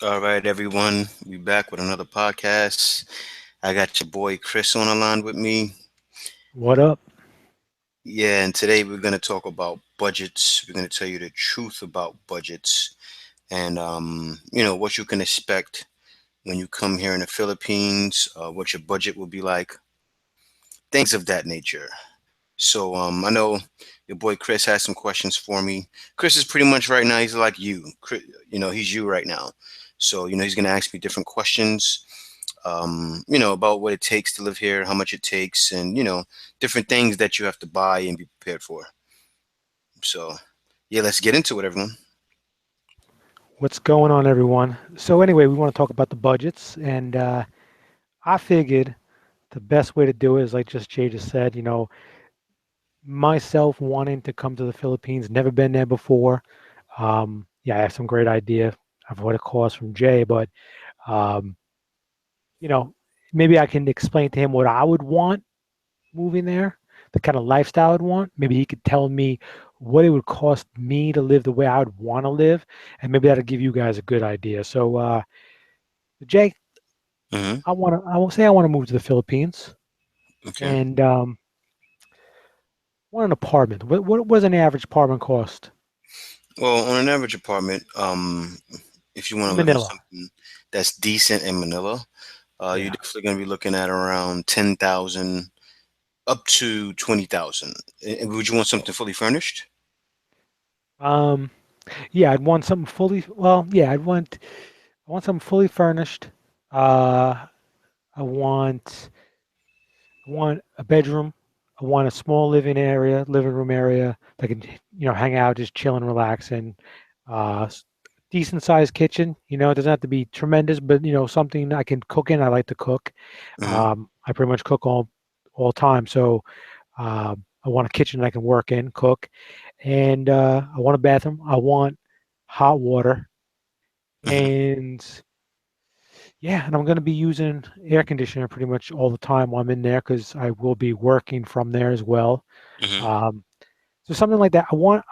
All right, everyone. We back with another podcast. I got your boy Chris on the line with me. What up? Yeah, and today we're gonna talk about budgets. We're gonna tell you the truth about budgets and what you can expect when you come here in the Philippines, what your budget will be like, things of that nature. So I know your boy Chris has some questions for me. Chris is pretty much right now. He's like you. He's you right now. So he's gonna ask me different questions about what it takes to live here, how much it takes, and different things that you have to buy and be prepared for. So, yeah, let's get into it, everyone. What's going on, everyone? So, anyway, we want to talk about the budgets, and I figured the best way to do it is like just Jay just said, myself wanting to come to the Philippines, never been there before. Yeah, I have some great idea of what it costs from Jay, but um, you know, maybe I can explain to him what I would want moving there, the kind of lifestyle I'd want. Maybe he could tell me what it would cost me to live the way I would want to live, and maybe that'll give you guys a good idea. So, Jay, Hmm. I will say I want to move to the Philippines Okay. and want an apartment. What does an average apartment cost Well, on an average apartment, if you want in to live in Manila? something that's decent in Manila, you're Yeah. definitely going to be looking at around 10,000 up to 20,000. Would you want something fully furnished? Um, yeah, I'd want something fully. Well, yeah, I want something fully furnished. Uh, I want I want a bedroom. I want a small living room area that can, hang out, just chill and relax, and decent sized kitchen. It doesn't have to be tremendous, but something I can cook in. I like to cook. Hmm. I pretty much cook all time, so I want a kitchen I can work in, cook, and I want a bathroom. I want hot water, Hmm. and yeah, and I'm going to be using air conditioner pretty much all the time while I'm in there because I will be working from there as well. Hmm. Um, so something like that. I want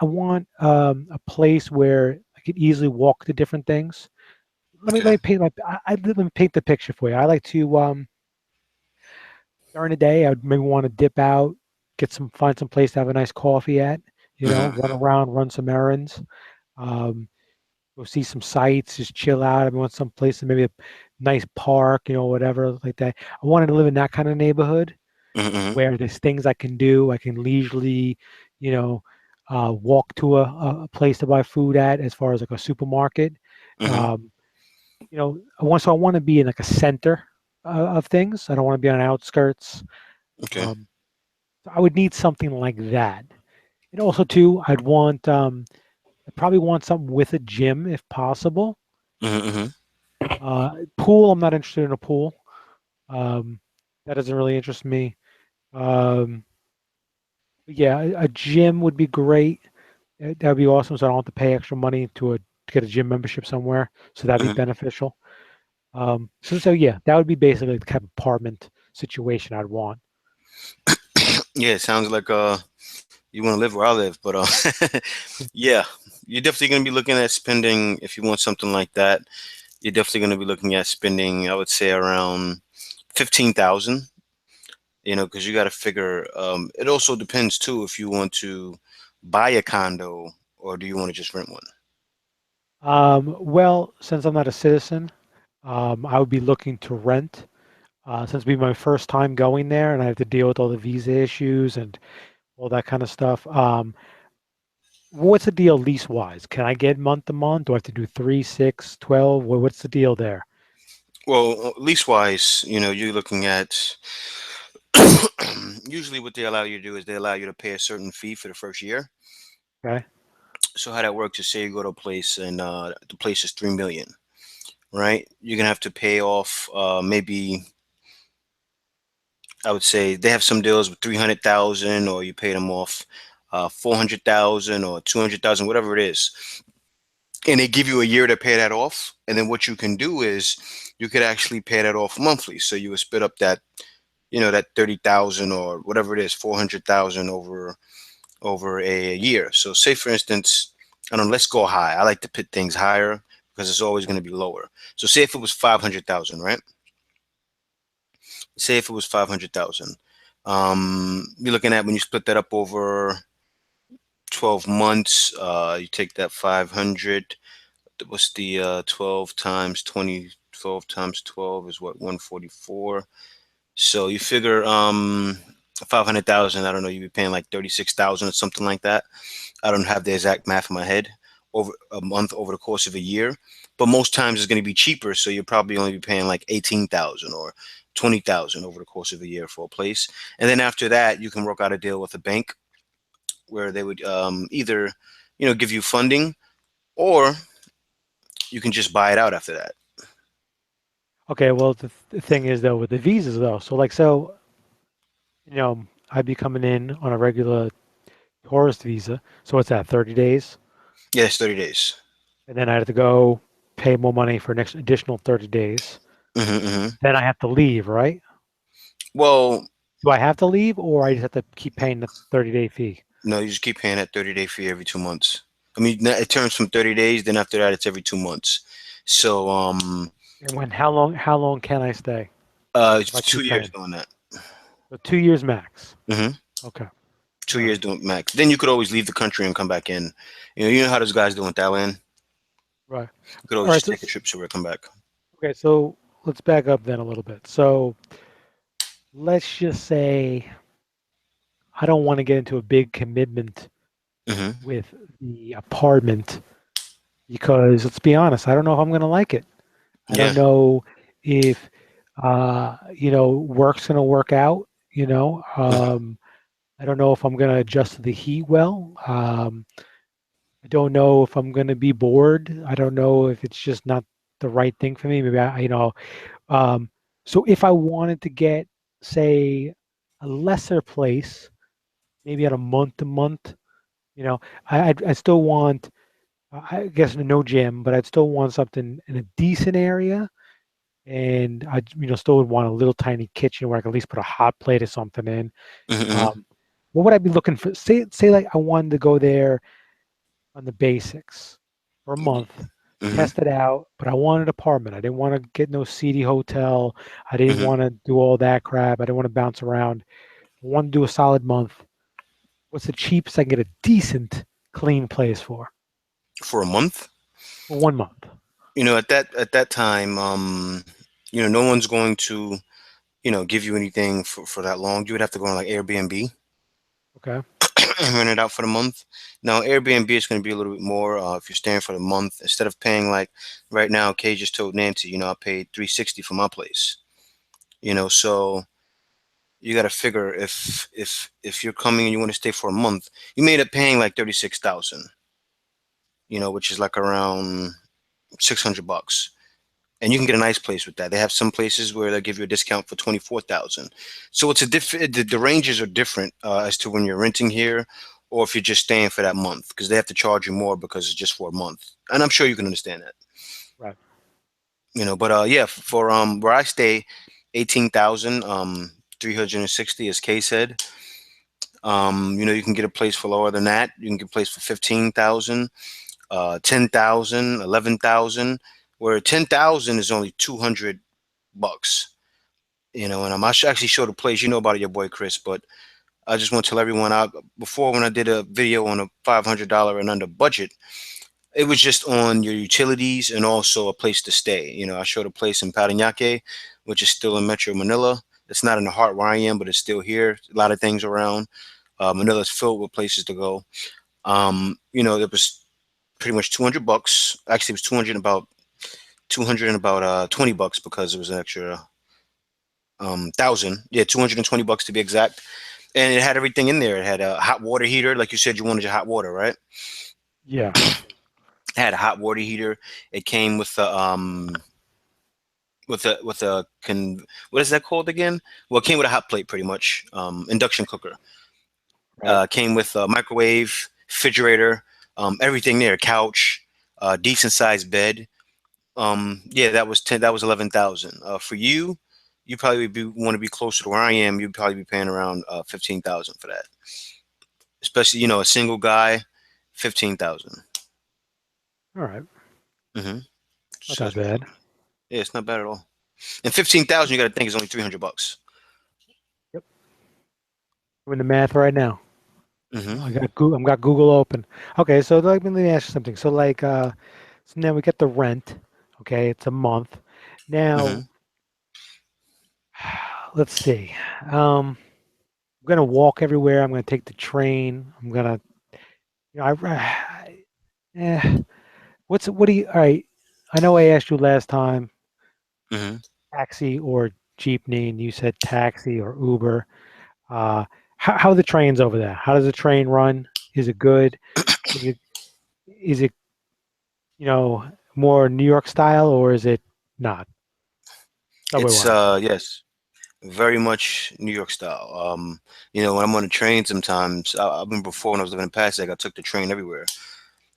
a place where I could easily walk to different things. Let Okay. me paint let me paint the picture for you. I like to during the day I would maybe want to dip out, find some place to have a nice coffee at. Run Hmm. around, run some errands. Um, Go see some sights, just chill out. I want some place, maybe a nice park, whatever like that. I wanted to live in that kind of neighborhood Hmm. where there's things I can do. I can leisurely, you know, walk to a place to buy food at, as far as like a supermarket. Hmm. Um, I want to be in like a center of things. I don't want to be on outskirts. Okay. Um, so I would need something like that. And also, too, I'd probably want something with a gym if possible. Hmm. Pool, I'm not interested in a pool. Um, that doesn't really interest me. Um, yeah, a gym would be great. That would be awesome. So I don't have to pay extra money to get a gym membership somewhere. So that'd be Hmm. beneficial. So yeah, that would be basically the kind of apartment situation I'd want. Yeah, it sounds like you want to live where I live, but yeah, you're definitely going to be looking at spending if you want something like that. You're definitely going to be looking at spending, I would say, around 15,000. Because you got to figure. It also depends too if you want to buy a condo or do you want to just rent one. Well, since I'm not a citizen, I would be looking to rent. Since it'd be my first time going there, and I have to deal with all the visa issues and all that kind of stuff. What's the deal lease wise? Can I get month to month? Do I have to do 3, 6, 12? What's the deal there? Well, lease wise, you're looking at usually what they allow you to do is they allow you to pay a certain fee for the first year. Okay. So how that works is say you go to a place and the place is 3 million, right? You're gonna have to pay off maybe I would say they have some deals with 300,000 or you pay them off 400,000 or 200,000, whatever it is, and they give you a year to pay that off. And then what you can do is you could actually pay that off monthly. So you would split up that 30,000 or whatever it is, 400,000 over a year. So say for instance, I don't know, let's go high. I like to put things higher because it's always going to be lower. So say if it was 500,000, right? Say if it was 500,000. You're looking at when you split that up over 12 months, you take that 500. What's the 12 times 20? 12 times 12 is what, 144. So you figure 500,000, I don't know, you'd be paying like 36,000 or something like that. I don't have the exact math in my head over a month over the course of a year, but most times it's going to be cheaper. So you'll probably only be paying like 18,000 or 20,000 over the course of a year for a place. And then after that, you can work out a deal with a bank where they would either, give you funding, or you can just buy it out after that. Okay, well, the thing is though with the visas though, so like I'd be coming in on a regular tourist visa, so what's that, 30 days, Yeah, it's 30 days. and then I have to go pay more money for next additional 30 days. Hmm. Then I have to leave, right? Well, Do I have to leave, or I just have to keep paying the 30-day fee? no, you just keep paying that 30-day fee every 2 months. I mean, it turns from 30 days, then after that, it's every 2 months. So, And how long can I stay if it's I keep 2 years paying? doing that. So 2 years max. Hmm. Okay. Two All right. years doing max. Then you could always leave the country and come back in. You know how those guys do in Thailand. Right. You could All always right. just So, take a trip somewhere, come back. okay. So let's back up then a little bit. So let's just say I don't want to get into a big commitment Hmm. with the apartment because let's be honest, I don't know if I'm going to like it. I Yeah. don't know if work's going to work out. Hmm. I don't know if I'm going to adjust to the heat well. I don't know if I'm going to be bored. I don't know if it's just not the right thing for me. Maybe um, so if I wanted to get, say, a lesser place, maybe on a month to month, I still want, I guess, no gym, but I'd still want something in a decent area, and I, still would want a little tiny kitchen where I could at least put a hot plate or something in. Hmm. Um, what would I be looking for? Say like I wanted to go there on the basics for a month, Hmm. test it out, but I wanted an apartment. I didn't want to get no seedy hotel. I didn't Hmm. want to do all that crap. I didn't want to bounce around. I wanted to do a solid month. What's the cheapest I can get a decent, clean place For a month. for 1 month? At that time, no one's going to, give you anything for that long. You would have to go on like Airbnb Okay. and rent it out for the month. Now, Airbnb is going to be a little bit more if you're staying for the month instead of paying like right now. Kay just told Nancy, I paid 360 for my place. So you got to figure if you're coming and you want to stay for a month, you may end up paying like 36,000. Which is like around $600. And you can get a nice place with that. They have some places where they'll give you a discount for 24,000. So it's a different. The ranges are different as to when you're renting here, or if you're just staying for that month, because they have to charge you more because it's just for a month. And I'm sure you can understand that. Right. But yeah, for where I stay, 18,000 360, as Kay said. You can get a place for lower than that. You can get a place for 15,000, 10,000, 11,000. Where 10,000 is only $200. And actually showed a place. You know about it, your boy Chris, but I just want to tell everyone out before when I did a video on a $500 and under budget, it was just on your utilities and also a place to stay. I showed a place in Parañaque, which is still in Metro Manila. It's not in the heart where I am, but it's still here. A lot of things around. Manila's filled with places to go. It was pretty much $200. Actually, it was 200 and about $20 because it was an extra thousand. Yeah, $220 to be exact. And it had everything in there. It had a hot water heater, like you said you wanted your hot water, right? Yeah. It had a hot water heater. It came with a what is that called again? Well, it came with a hot plate, pretty much. Induction cooker. Right. Came with a microwave, refrigerator, everything there. Couch, decent sized bed. Yeah, that was 10. That was 11,000. For you, you probably want to be closer to where I am. You'd probably be paying around 15,000 for that. Especially a single guy, 15,000. All right. Mm-hmm. Not So that it's pretty, bad. yeah, it's not bad at all. And 15,000, you got to think is only $300. Yep. Doing the math right now. Mm-hmm. I've got Google open. Okay, so let me ask you something. So so now we get the rent. Okay, it's a month. Mm-hmm. Now, let's see. I'm gonna walk everywhere. I'm gonna take the train. I'm gonna, you know, eh, what do you, all right. I know I asked you last time, Mm-hmm. taxi or jeepney, and you said taxi or Uber. Uh, how are the trains over there? How does the train run? Is it good? Is it you know, more New York style, or is it not subway It's wise? yes, very much New York style. When I'm on the train sometimes, I remember before when I was living in Pasig, I took the train everywhere.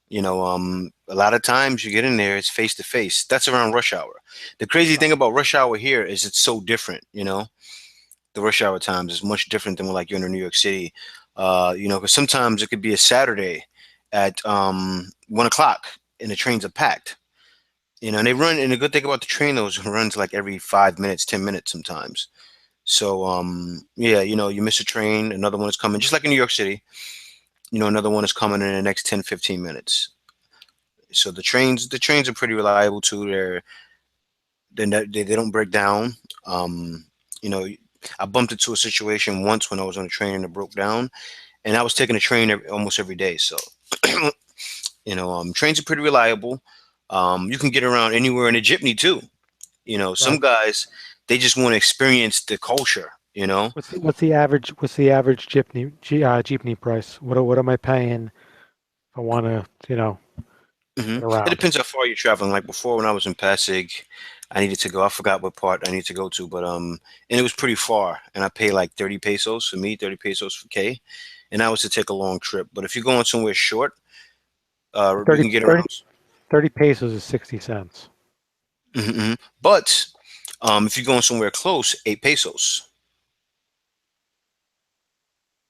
A lot of times you get in there, it's face to face. That's around rush hour. The crazy Right. thing about rush hour here is it's so different, the rush hour times is much different than like you're in New York City. Because sometimes it could be a Saturday at 1 o'clock and the trains are packed. And they run. And the good thing about the train though is it runs like every 5 minutes, 10 minutes sometimes. So yeah, you miss a train, another one is coming, just like in New York City. Another one is coming in the next 10, 15 minutes. So the trains are pretty reliable too. They don't break down. Um, you know, I bumped into a situation once when I was on a train and it broke down, and I was taking a train almost every day. So trains are pretty reliable. You can get around anywhere in a jeepney too. Some Right. guys they just want to experience the culture. What's the average jeepney price? What am I paying if I want to get It around? depends how far you're traveling. Like before, when I was in Pasig, I needed to go. I forgot what part I need to go to, but and it was pretty far, and I paid like 30 pesos for me, 30 pesos for K, and that was to take a long trip. But if you're going somewhere short, you 30 can get 30 around. 30 pesos is 60 cents. Hmm. But if you're going somewhere close, 8 pesos,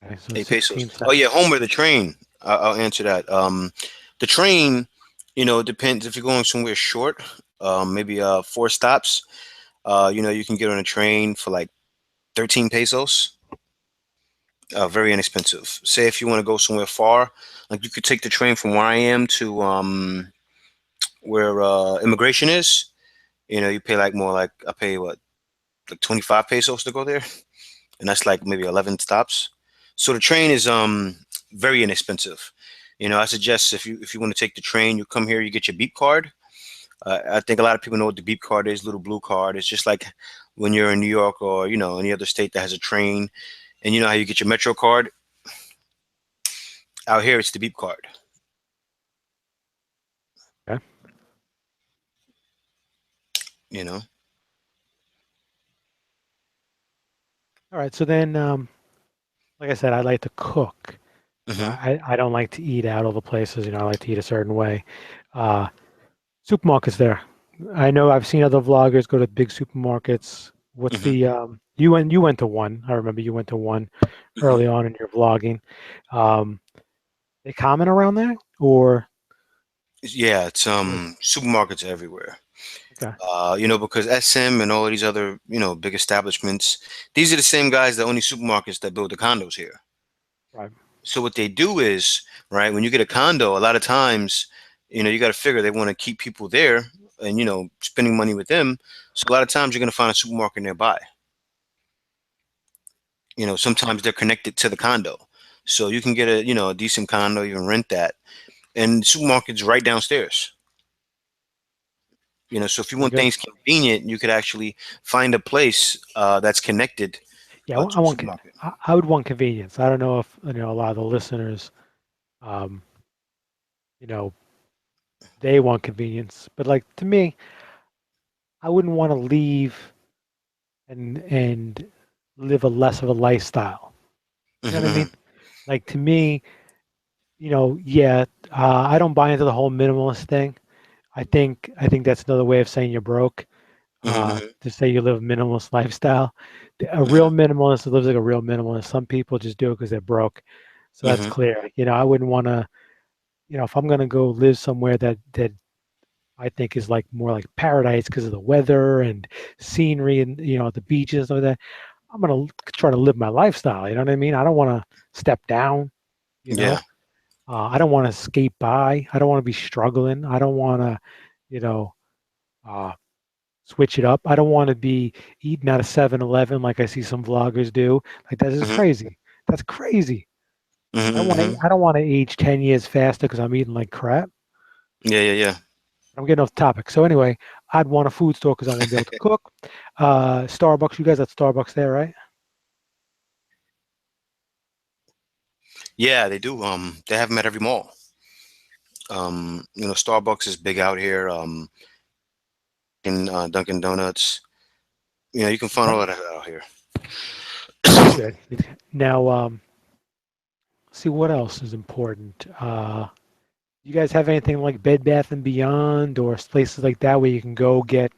Okay, so 8 pesos. sixteen Oh yeah, cents. home or the train. I'll answer that. The train, it depends if you're going somewhere short, maybe 4 stops. You can get on a train for like 13 pesos. Very inexpensive. Say if you want to go somewhere far, like you could take the train from where I am to where immigration is. You pay like more like I pay what like 25 pesos to go there, and that's like maybe 11 stops. So the train is very inexpensive. I suggest if you want to take the train, you come here, you get your beep card. I think a lot of people know what the beep card is, little blue card. It's just like when you're in New York or any other state that has a train, and you know how you get your Metro card. Out here, it's the beep card. Okay. You know. All right. So then, like I said, I like to cook. Hmm. I don't like to eat out all the places. I like to eat a certain way. Uh, Supermarkets there. I know I've seen other vloggers go to big supermarkets. What's Hmm. the you went to one. I remember you went to one Hmm. early on in your vlogging. Um, they common around there or Yeah, it's or- supermarkets everywhere. okay, Because SM and all of these other big establishments, these are the same guys that own these supermarkets that build the condos here. right. So what they do is, right, when you get a condo, a lot of times, you got to figure they want to keep people there and spending money with them. So a lot of times you're gonna find a supermarket nearby. Sometimes they're connected to the condo, so you can get a decent condo, you can rent that, and supermarket's right downstairs. So if you Very want good. things convenient, you could actually find a place that's connected Yeah, to a supermarket. I would want convenience. I don't know if a lot of the listeners, um, you know, they want convenience, but like to me, I wouldn't want to leave and live a less of a lifestyle. You know what I Hmm. mean? Like to me, yeah, I don't buy into the whole minimalist thing. I think that's another way of saying you're broke. Hmm. To say you live a minimalist lifestyle. A Hmm. real minimalist lives like a real minimalist. Some people just do it because they're broke. So that's Hmm. clear. I wouldn't want to. If I'm gonna go live somewhere that I think is like more like paradise because of the weather and scenery and the beaches and stuff like that. I'm gonna try to live my lifestyle. You know what I mean? I don't want to step down. You Yeah. know, I don't want to skate by. I don't want to be struggling. I don't want to, you know, uh, switch it up. I don't want to be eating at a 7-Eleven like I see some vloggers do. Like that is Hmm. crazy. That's crazy. I don't want to. Hmm. I don't want to age 10 years faster because I'm eating like crap. Yeah, yeah, yeah. I'm getting off topic. So anyway, I'd want a food store because I want to be able to cook. Starbucks. You guys at Starbucks there, right? Yeah, they do. They have them at every mall. Starbucks is big out here. In Dunkin' Donuts. You can find Okay, all of that out here. that's good. Now, see what else is important. You guys have anything like Bed Bath and Beyond or places like that where you can go get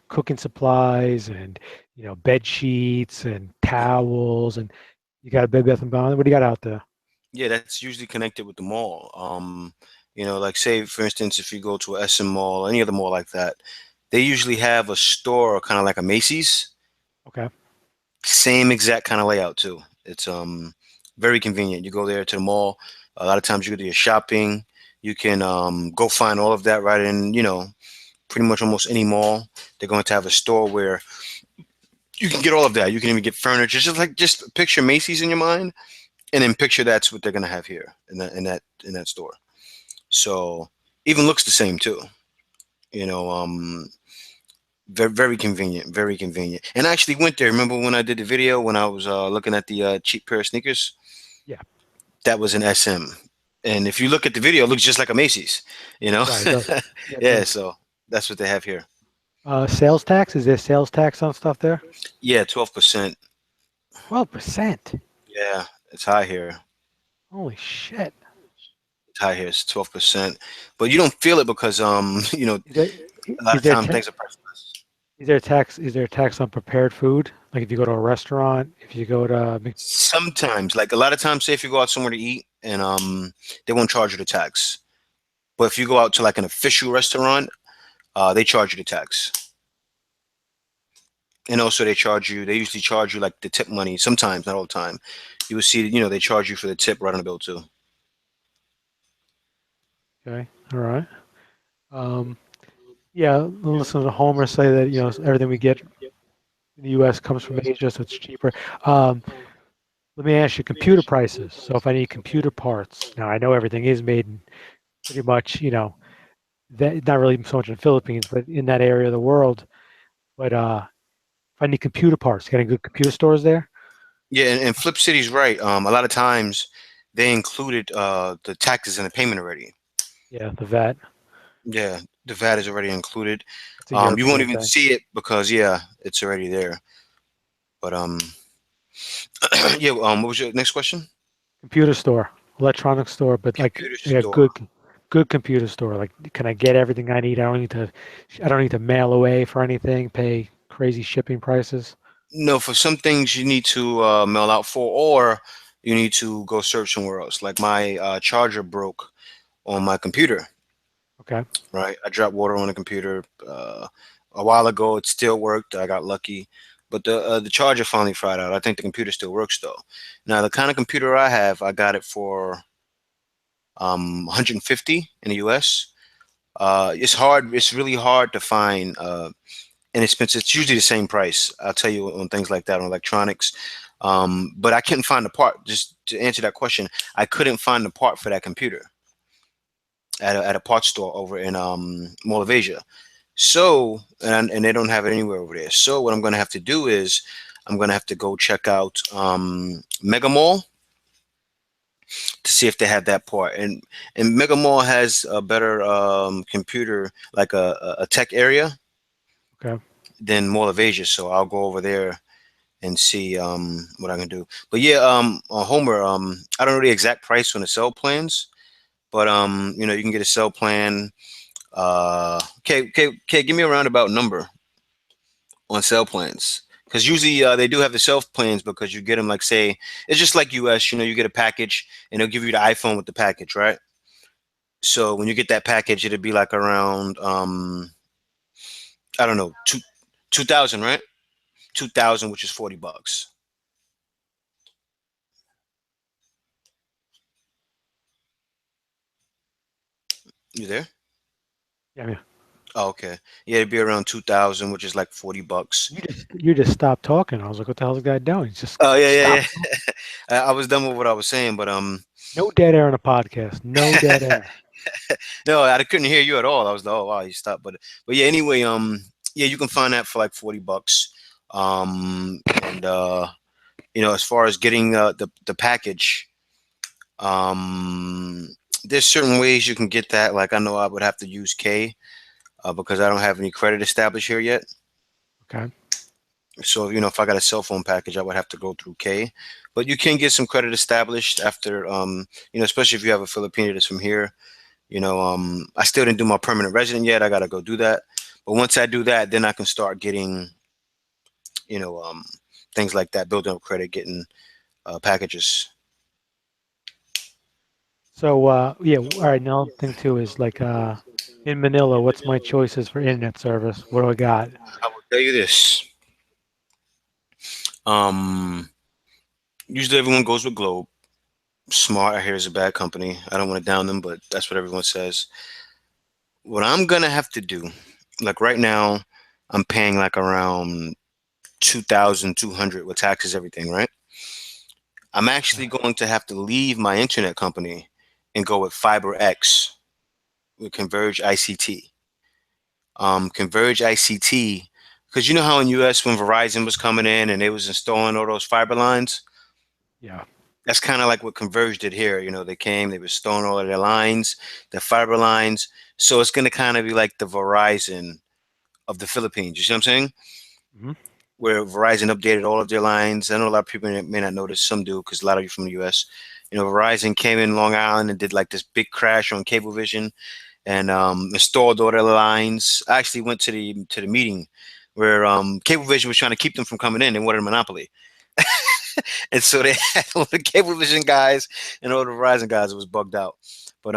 cooking supplies and bed sheets and towels and you got a Bed Bath and Beyond? What do you got out there? Yeah, that's usually connected with the mall. Like say for instance, if you go to a SM Mall, any other mall like that, they usually have a store kind of like a Macy's, Okay, same exact kind of layout too. It's very convenient. You go there to the mall. A lot of times you go do your shopping. You can go find all of that right in, pretty much almost any mall. They're going to have a store where you can get all of that. You can even get furniture. Just picture Macy's in your mind, and then picture that's what they're gonna have here in that store. So even looks the same too. You know, very very convenient, very convenient. And I actually went there. Remember when I did the video when I was looking at the cheap pair of sneakers? yeah, That was an SM. And if you look at the video, it looks just like a Macy's. You know, right. It does. Yeah, it yeah. does. So that's what they have here. Sales tax? Is there sales tax on stuff there? Yeah, 12%. 12%. Yeah, it's high here. Holy shit. It's high here. It's 12%. But you don't feel it because Is there a lot is of there time ta things are priced less. is there a tax on prepared food? Like if you go to a restaurant, if you go to Sometimes, like a lot of times, say if you go out somewhere to eat and they won't charge you the tax. But if you go out to like an official restaurant, they charge you the tax. And also they usually charge you like the tip money. Sometimes, not all the time. You will see, they charge you for the tip right on the bill too. okay, all right. Um, yeah, listen to Homer say that everything we get in the U.S. comes from Asia, so it's cheaper. Um, Let me ask you computer prices. So if I need computer parts, now I know everything is made in pretty much, that not really so much in the Philippines, but in that area of the world. But if I need computer parts, getting good computer stores there. Yeah, and Flip City's right. A lot of times they included the taxes in the payment already. Yeah, the VAT. Yeah, the VAT is already included. It's a You won't European even thing. see it because yeah, it's already there. But yeah. What was your next question? Computer store, electronic store, but like Computer a store. good computer store. Like, can I get everything I need? I don't need to mail away for anything, pay crazy shipping prices. No, for some things you need to mail out for, or you need to go search somewhere else. Like my charger broke on my computer. Okay, Right, I dropped water on the computer a while ago. It still worked. I got lucky, but the charger finally fried out. I think the computer still works though. Now the kind of computer I have, I got it for 150 in the U.S. It's hard. It's really hard to find inexpensive. It's usually the same price. I'll tell you on things like that on electronics. But I couldn't find the part. Just to answer that question, I couldn't find the part for that computer at a parts store over in Mall of Asia. So, and they don't have it anywhere over there. So, what I'm going to have to do is I'm going to have to go check out Mega Mall to see if they have that part. And Mega Mall has a better computer, like a tech area okay, than Mall of Asia. So I'll go over there and see what I can do. But yeah, Homer, I don't know the exact price on the cell plans, but you can get a cell plan. Okay, give me a roundabout number on cell plans. Because usually they do have the self plans because you get them like say it's just like US. You get a package and they'll give you the iPhone with the package, right? So when you get that package, it'd be like around I don't know, 2,000, right? 2,000, which is $40. You there? Yeah, I mean, Oh, okay. Yeah, it'd be around 2,000, which is like $40. you just stopped talking. I was like, what the hell is this guy doing? He's just Oh yeah, stop. yeah, yeah. I was done with what I was saying, but No dead air on a podcast. No dead air. no, I couldn't hear you at all. I was like, oh wow, you stopped. But yeah, anyway, yeah, you can find that for like $40. And as far as getting the package, um, there's certain ways you can get that. Like I know I would have to use K, because I don't have any credit established here yet. Okay. So if I got a cell phone package, I would have to go through K. But you can get some credit established after, especially if you have a Filipino that's from here. I still didn't do my permanent resident yet. I got to go do that. But once I do that, then I can start getting, you know, um, things like that, building up credit, getting packages. So yeah, all right. Now thing too is like in Manila, what's my choices for internet service? What do I got? I will tell you this. Um, Usually everyone goes with Globe. Smart, I hear, is a bad company. I don't want to down them, but that's what everyone says. What I'm gonna have to do, like right now, I'm paying like around 2,200 with taxes, everything, right? I'm actually Okay. going to have to leave my internet company and go with FiberX with Converge ICT. Converge ICT, because you know how in US when Verizon was coming in and they was installing all those fiber lines, Yeah. that's kind of like what Converge did here. They came, they were installing all of their lines, the fiber lines. So it's going to kind of be like the Verizon of the Philippines. You see what I'm saying? Hmm. Where Verizon updated all of their lines. I know a lot of people may not notice, some do, because a lot of you from the US. Verizon came in Long Island and did like this big crash on Cablevision and installed all their lines. I actually went to the meeting where Cablevision was trying to keep them from coming in. They wanted a monopoly. And so they had all the Cablevision guys and all the Verizon guys. It was bugged out. But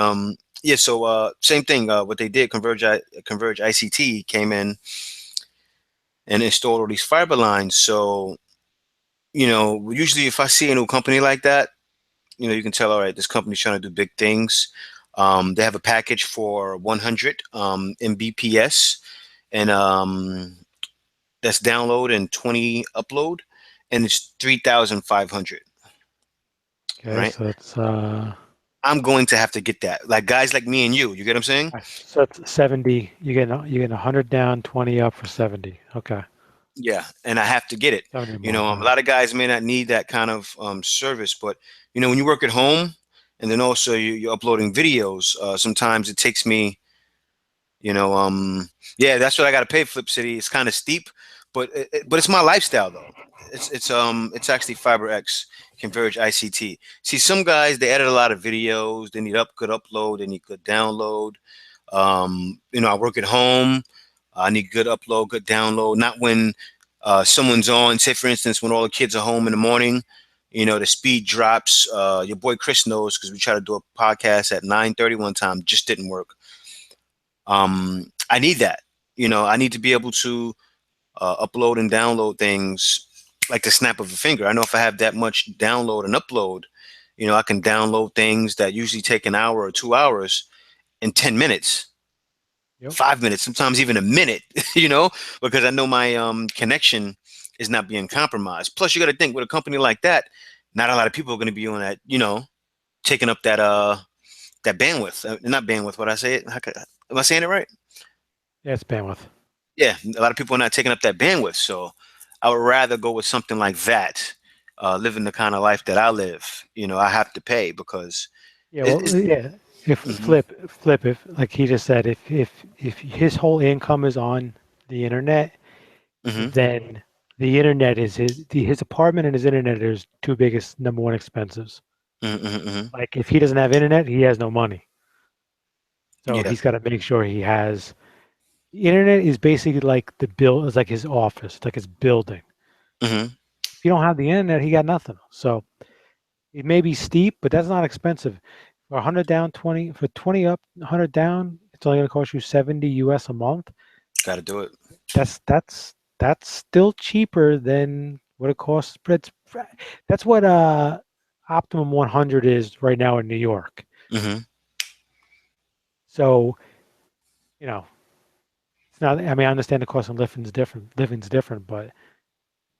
yeah, so same thing. What they did, Converge ICT came in and installed all these fiber lines. So usually if I see a new company like that, you can tell, all right, this company's trying to do big things. They have a package for 100 Mbps, and that's download and 20 upload, and it's 3,500. Okay. Right? So that's I'm going to have to get that. Like guys like me and you get what I'm saying? so that's 70. You get 100 down, 20 up for 70. Okay. Yeah, and I have to get it. 70 a month. A Huh? lot of guys may not need that kind of service, but when you work at home, and then also you're uploading videos, sometimes it takes me, you know, yeah, that's what I got to pay Flip City. It's kind of steep, but it's my lifestyle though. It's actually FiberX Converge ICT. See, some guys they edit a lot of videos. They need good upload. They need good download. I work at home. I need good upload, good download. Not when someone's on. Say, for instance, when all the kids are home in the morning, the speed drops. Your boy Chris knows because we tried to do a podcast at 9:30 one time, just didn't work. I need that. I need to be able to upload and download things like the snap of a finger. I know if I have that much download and upload, I can download things that usually take an hour or 2 hours in 10 minutes, Yep. 5 minutes, sometimes even a minute, because I know my connection is not being compromised. Plus, you got to think with a company like that, not a lot of people are going to be on that, taking up that bandwidth. Not bandwidth. What I say it? Am I saying it right? Yeah, it's bandwidth. Yeah, a lot of people are not taking up that bandwidth. So I would rather go with something like that, living the kind of life that I live. I have to pay because Yeah. it's. Well, yeah. If Mhm, if like he just said, if his whole income is on the internet, mhm, then the internet is his apartment and his internet are his two biggest number one expenses. mhm, mhm, mhm. Like if he doesn't have internet, he has no money. So Yeah. he's got to make sure he has internet is basically like the bill is like his office, like his building. Mhm, If you don't have the internet, he got nothing. So it may be steep, but that's not expensive. For 100 down, 20 for 20 up, 100 down, it's only going to cost you 70 US a month. Got to do it. That's still cheaper than what it costs. That's what Optimum 100 is right now in New York. Hmm. So, you know, it's not, I mean, I understand the cost of living's different, but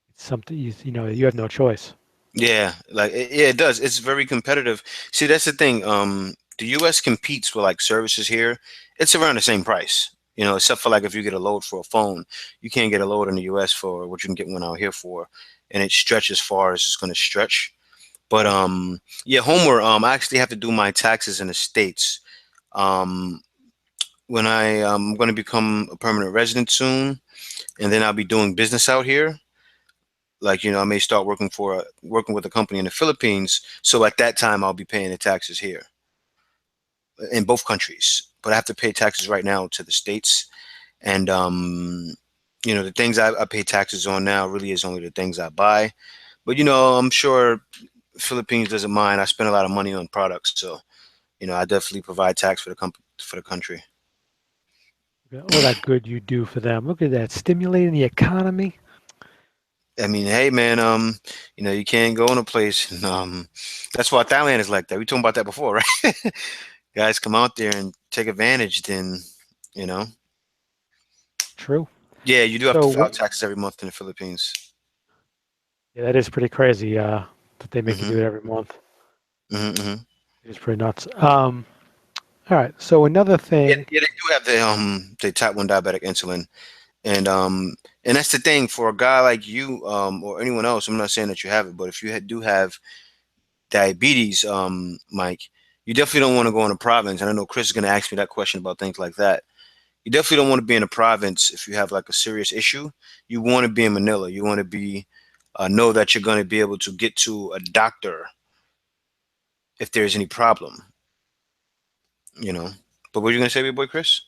it's something you have no choice. Yeah, like yeah, it does. It's very competitive. See, that's the thing. The U.S. competes with like services here. It's around the same price, except for like if you get a load for a phone, you can't get a load in the U.S. for what you can get one out here for, and it stretches as far as it's going to stretch. But Yeah. yeah, Homer. I actually have to do my taxes in the states. Um, when I'm going to become a permanent resident soon, and then I'll be doing business out here. Like, I may start working with a company in the Philippines. So at that time, I'll be paying the taxes here in both countries. But I have to pay taxes right now to the states, and the things I pay taxes on now really is only the things I buy. But I'm sure Philippines doesn't mind. I spend a lot of money on products, so I definitely provide tax for the country. Look at all that good you do for them. Look at that, stimulating the economy. I mean, hey man, you can't go in a place, and that's why Thailand is like that. We talked about that before, right? Guys come out there and take advantage, then, you know, True. yeah, you do have to So file what? taxes every month in the Philippines. Yeah, that is pretty crazy. That they make you do Hmm. it every month. Hmm. Hmm. It is pretty nuts. All right. So another Yeah, thing. yeah, they do have the type 1 diabetic insulin, and that's the thing for a guy like you, or anyone else. I'm not saying that you have it, but if you do have diabetes, Mike, you definitely don't want to go in a province. And I know Chris is going to ask me that question about things like that. You definitely don't want to be in a province if you have like a serious issue. You want to be in Manila. You want to be know that you're going to be able to get to a doctor if there's any problem. You know. But what are you going to say, your boy Chris?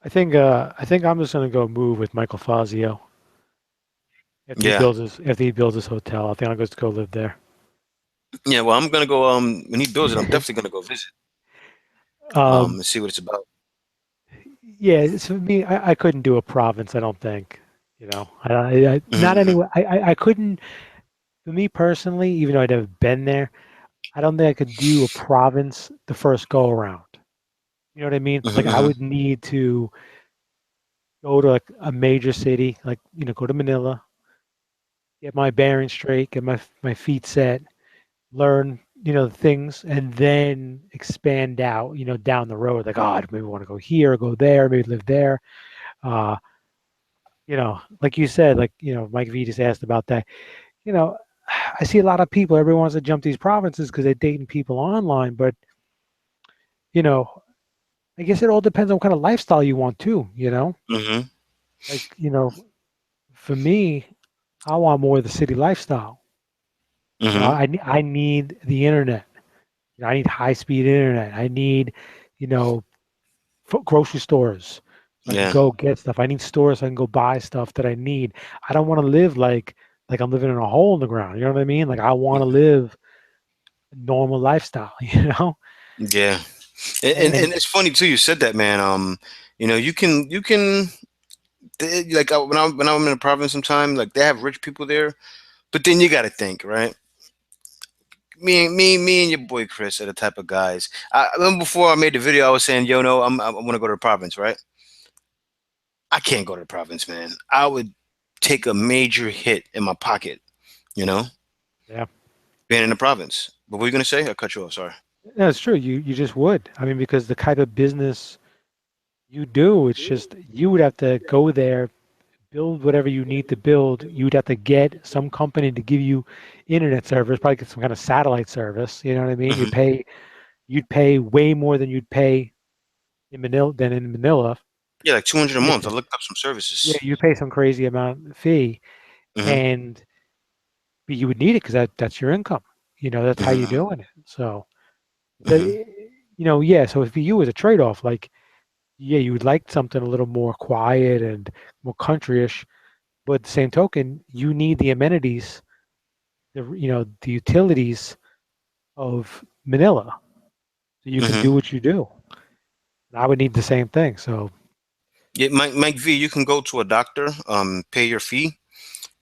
I think I'm just gonna go move with Michael Fazio Yeah. after he builds his hotel. I think I'll just go live there. Yeah. Well, I'm gonna go. When he builds it, I'm definitely gonna go visit. um, And see what it's about. yeah, it's for me. I couldn't do a province. I don't think. Not Hmm. anyway. I couldn't. For me personally, even though I'd never been there, I don't think I could do a province the first go around. You know what I mean? Hmm. Like I Hmm. would need to go to like a major city, like go to Manila, get my bearings straight, get my feet set, learn things, and then expand out down the road. Like, oh, maybe want to go here, go there, maybe live there. Uh, like you said, like Mike V just asked about that. You know, I see a lot of people. Everyone wants to jump these provinces because they're dating people online, but you know, I guess it all depends on what kind of lifestyle you want too. Hmm. Like for me, I want more of the city lifestyle. Hmm. I need the internet. I need high speed internet. I need, you know, grocery stores so I can Yeah. go get stuff. I need stores so I can go buy stuff that I need. I don't want to live like I'm living in a hole in the ground. You know what I mean? Like I want to live a normal lifestyle. Yeah. And And it's funny too. You said that, man. You can like when I'm in a province, sometime like they have rich people there, but then you got to think, right? Me and your boy Chris are the type of guys. I remember before I made the video, I was saying, yo, no, I want to go to the province, right? I can't go to the province, man. I would take a major hit in my pocket, you know, yeah, being in the province. But what were you gonna say? I cut you off. Sorry. no, it's true. You just would. I mean, because the type of business you do, it's just you would have to go there, build whatever you need to build. You'd have to get some company to give you internet service, probably get some kind of satellite service. You know what I mean? Hmm. You'd pay way more than you'd pay in Manila. Yeah, like 200 a You have month. I to, looked up some yeah, services. you pay some crazy amount fee, Hmm. and but you would need it because that's your income. That's how you're Hmm. doing it. So, Hmm. yeah. So for you as a trade-off, like, yeah, you would like something a little more quiet and more countryish, but at the same token, you need the amenities, the utilities of Manila. so you can Hmm. do what you do. I would need the same thing. So, Yeah, Mike V, you can go to a doctor, pay your fee,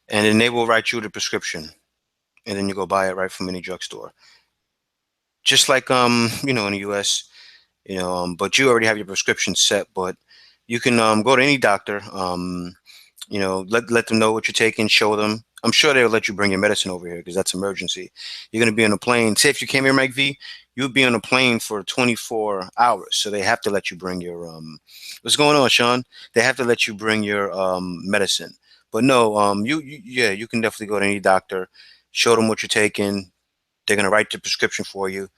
and then they will write you the prescription, and then you go buy it right from any drugstore. Just like in the U.S., but you already have your prescription set. But you can go to any doctor. Let them know what you're taking, show them. I'm sure they'll let you bring your medicine over here because that's emergency. You're gonna be on a plane. Say if you came here, Mike V, you'd be on a plane for 24 hours, so they have to let you bring your What's going on, Sean? They have to let you bring your medicine. But no, yeah, you can definitely go to any doctor, show them what you're taking. They're gonna write the prescription for you.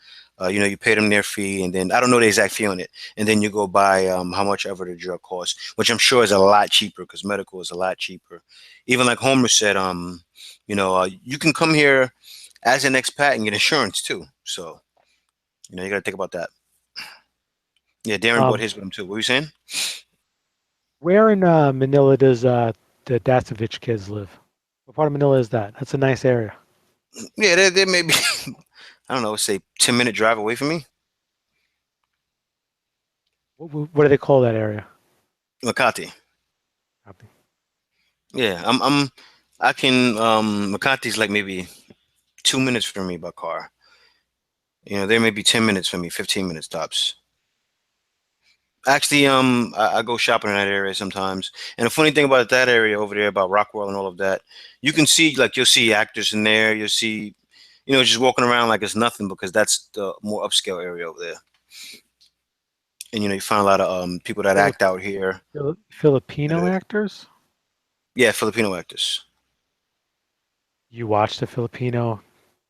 You pay them their fee, and then I don't know the exact fee on it, and then you go buy how much ever the drug costs, which I'm sure is a lot cheaper because medical is a lot cheaper. Even like Homer said, you can come here as an expat and get insurance too. So you got to think about that. Yeah, Darren bought um, his with him too. What were you saying? where in Manila does the Dasovich kids live? What part of Manila is that? That's a nice area. Yeah, they may be. I don't know, say 10-minute drive away from me, What do they call that area? Makati. Copy. Yeah, I can. Makati's like maybe 2 minutes from me by car. There may be 10 minutes for me, 15 minutes tops. Actually, I go shopping in that area sometimes. And the funny thing about that area over there, about Rockwell and all of that, you can see like you'll see actors in there. You'll see, just walking around like it's nothing because that's the more upscale area over there. And you find a lot of people that Filip act out here. Filipino Uh, actors? yeah, Filipino actors. You watch the Filipino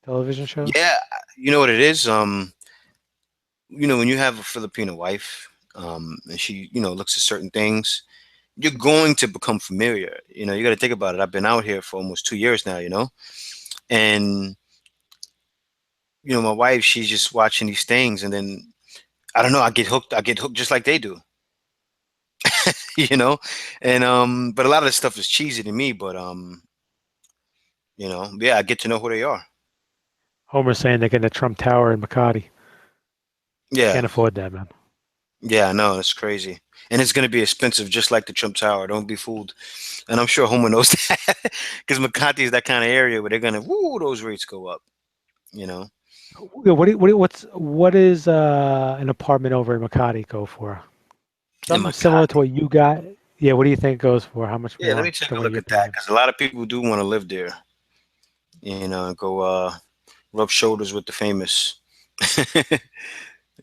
television shows? Yeah, you know what it is. When you have a Filipino wife, and she, looks at certain things, you're going to become familiar. You got to think about it. I've been out here for almost 2 years now, and my wife, she's just watching these things, and then I don't know, I get hooked. I get hooked just like they do, you know. And but a lot of this stuff is cheesy to me, but yeah, I get to know who they are. Homer's saying they're getting a Trump Tower in Makati. Yeah, Can't afford that, man. yeah, I know it's crazy, and it's gonna be expensive, just like the Trump Tower. Don't be fooled. And I'm sure Homer knows that because Makati is that kind of area where they're gonna, woo, those rates go up. You know, Yeah, what is an apartment over in Makati go for? in Something similar to Makati. what you got. Yeah, what do you think it goes for? How much Yeah, let me more take than a what look you're at that paying? because a lot of people do want to live there. And go rub shoulders with the famous.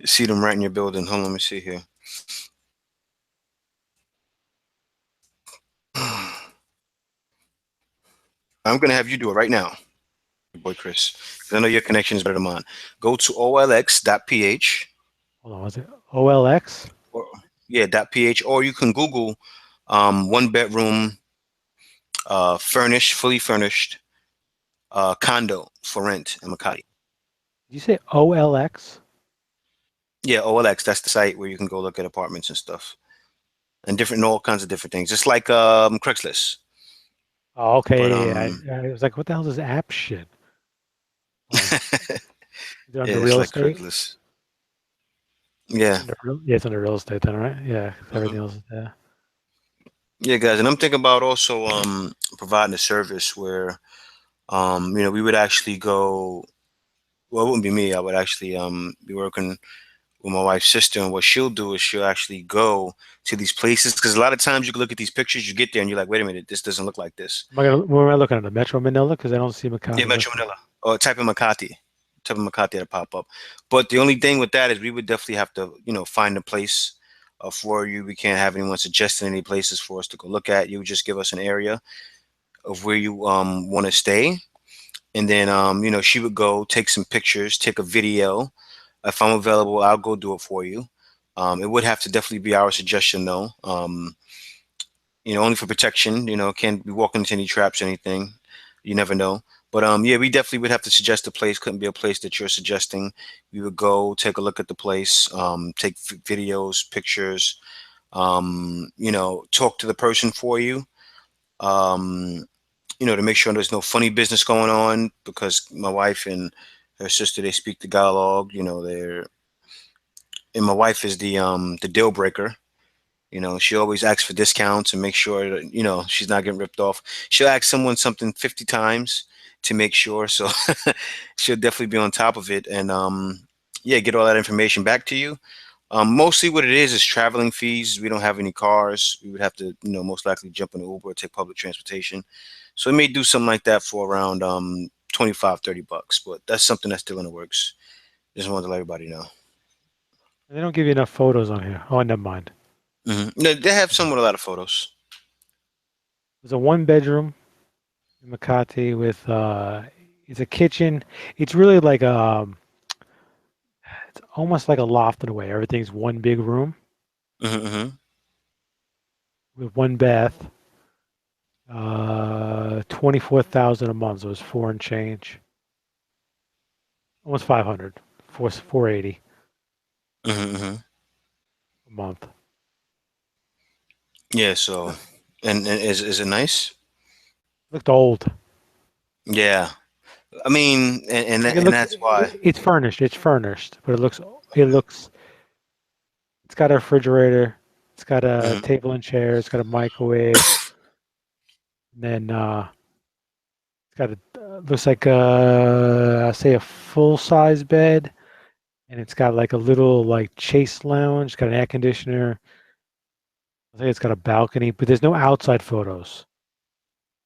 See them right in your building. Hold on, let me see here. I'm gonna have you do it right now, boy Chris, because I know your connection is better than mine. Go to olx.ph Hold on, was it OLX? or yeah, .ph, or you can Google one bedroom furnished, fully furnished condo for rent in Makati. Did you say OLX? Yeah, OLX. That's the site where you can go look at apartments and stuff, and all kinds of different things, just like Craigslist. Oh, But okay. Yeah, I was like, what the hell is this app shit? Hold on. Is it yeah, under it's real like estate? Craigslist. Yeah. Yeah, it's under real estate then, right? Yeah, 'cause Mhm. everything else is there. Yeah, guys, and I'm thinking about also providing a service where we would actually go. Well, it wouldn't be me. I would actually be working with my wife's sister, and what she'll do is she'll actually go to these places because a lot of times you can look at these pictures, you get there, and you're like, wait a minute, this doesn't look like this. Where am I looking at? The Metro Manila? Because I don't see Yeah, Makati Metro listed. Manila or type of Makati to pop up. But the only thing with that is we would definitely have to find a place for you. We can't have anyone suggesting any places for us to go look at. You would just give us an area of where you want to stay, and then she would go take some pictures, take a video. If I'm available, I'll go do it for you. It would have to definitely be our suggestion though. Only for protection. Can't be walking into any traps or anything. You never know. But yeah, we definitely would have to suggest a place. Couldn't be a place that you're suggesting. We would go take a look at the place, take videos, pictures. Talk to the person for you. Um, to make sure there's no funny business going on because my wife and her sister, they speak Tagalog. They're and my wife is the deal breaker. She always asks for discounts and make sure that, she's not getting ripped off. She'll ask someone something 50 times to make sure. So she'll definitely be on top of it and yeah, get all that information back to you. Mostly what it is traveling fees. We don't have any cars. We would have to, most likely jump in an Uber or take public transportation. So we may do something like that for around 25, $30. But that's something that's still in the works. Just wanted to let everybody know. They don't give you enough photos on here. Oh, never mind. No, they have some with a lot of photos. There's a one bedroom in Makati with it's a kitchen. It's really like it's almost like a loft in a way. Everything's one big room Hmm. with one bath. 24,000 a month. So it's four and change. Almost 500. 480 Hmm. a month. Yeah. So, and is it nice? Looked old. Yeah. I mean, Like it and looks that's why. it's furnished. It's furnished, but it looks it's got a refrigerator. It's got a Hmm. table and chair. It's got a microwave. And then it's got a looks like say a full size bed, and it's got like a little like chase lounge. It's got an air conditioner. I think it's got a balcony, but there's no outside photos.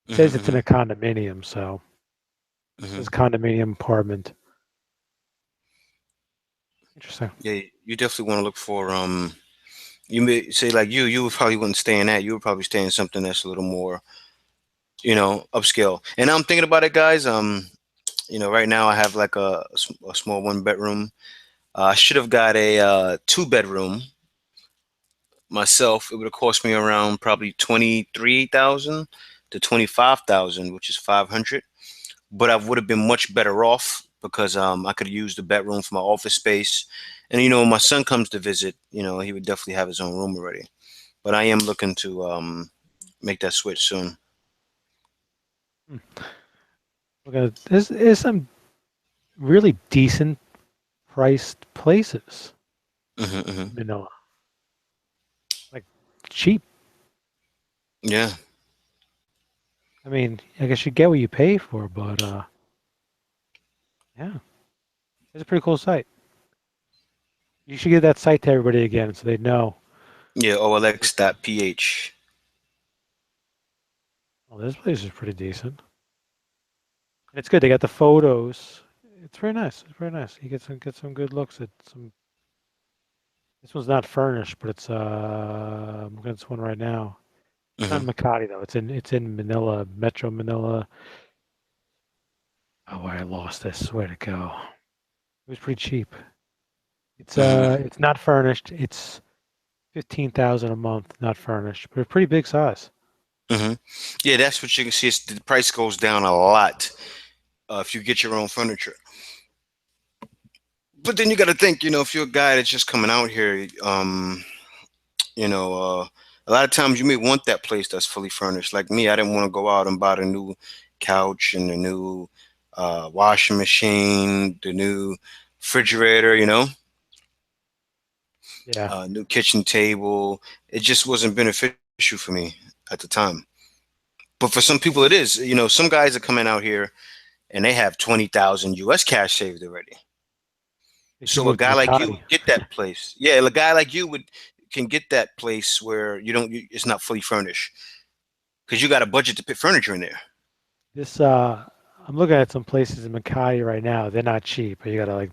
It says it's in Hmm. a condominium, so it says Hmm. condominium apartment. Interesting. Yeah, you definitely want to look for you may say like you probably wouldn't stay in that. You would probably stay in something that's a little more, upscale. And I'm thinking about it, guys. Right now I have like a small one bedroom. I should have got a two-bedroom myself. It would have cost me around probably 23,000 to 25,000, which is 500. But I would have been much better off because I could use the bedroom for my office space. And when my son comes to visit, he would definitely have his own room already. But I am looking to make that switch soon. Hmm. There's some really decent priced places Hmm. Hmm. in Manila, like cheap. Yeah, I mean, I guess you get what you pay for, but yeah, it's a pretty cool site. You should give that site to everybody again so they know. yeah. This is, OLX.ph. oh, this place is pretty decent. And it's good. They got the photos. It's very nice. It's very nice. You get some good looks at some. This one's not furnished, but it's I'm looking at this one right now. It's not Hmm. in Makati though. It's in Manila, Metro Manila. Oh, I lost this. Where'd it go? It was pretty cheap. Hmm. It's not furnished. It's 15,000 a month, not furnished, but a pretty big size. Hmm. Yeah, that's what you can see. The price goes down a lot if you get your own furniture. But then you got to think, if you're a guy that's just coming out here, you know, a lot of times you may want that place that's fully furnished. Like me, I didn't want to go out and buy the new couch and the new washing machine, the new refrigerator, Yeah, new kitchen table. It just wasn't beneficial for me at the time. But for some people, it is. Some guys are coming out here and they have 20,000 US cash saved already. they should So a move to guy like you Makati. would get that place. Yeah, a guy like you would can get that place where it's not fully furnished because you got a budget to put furniture in there. This I'm looking at some places in Makati right now. They're not cheap, but you gotta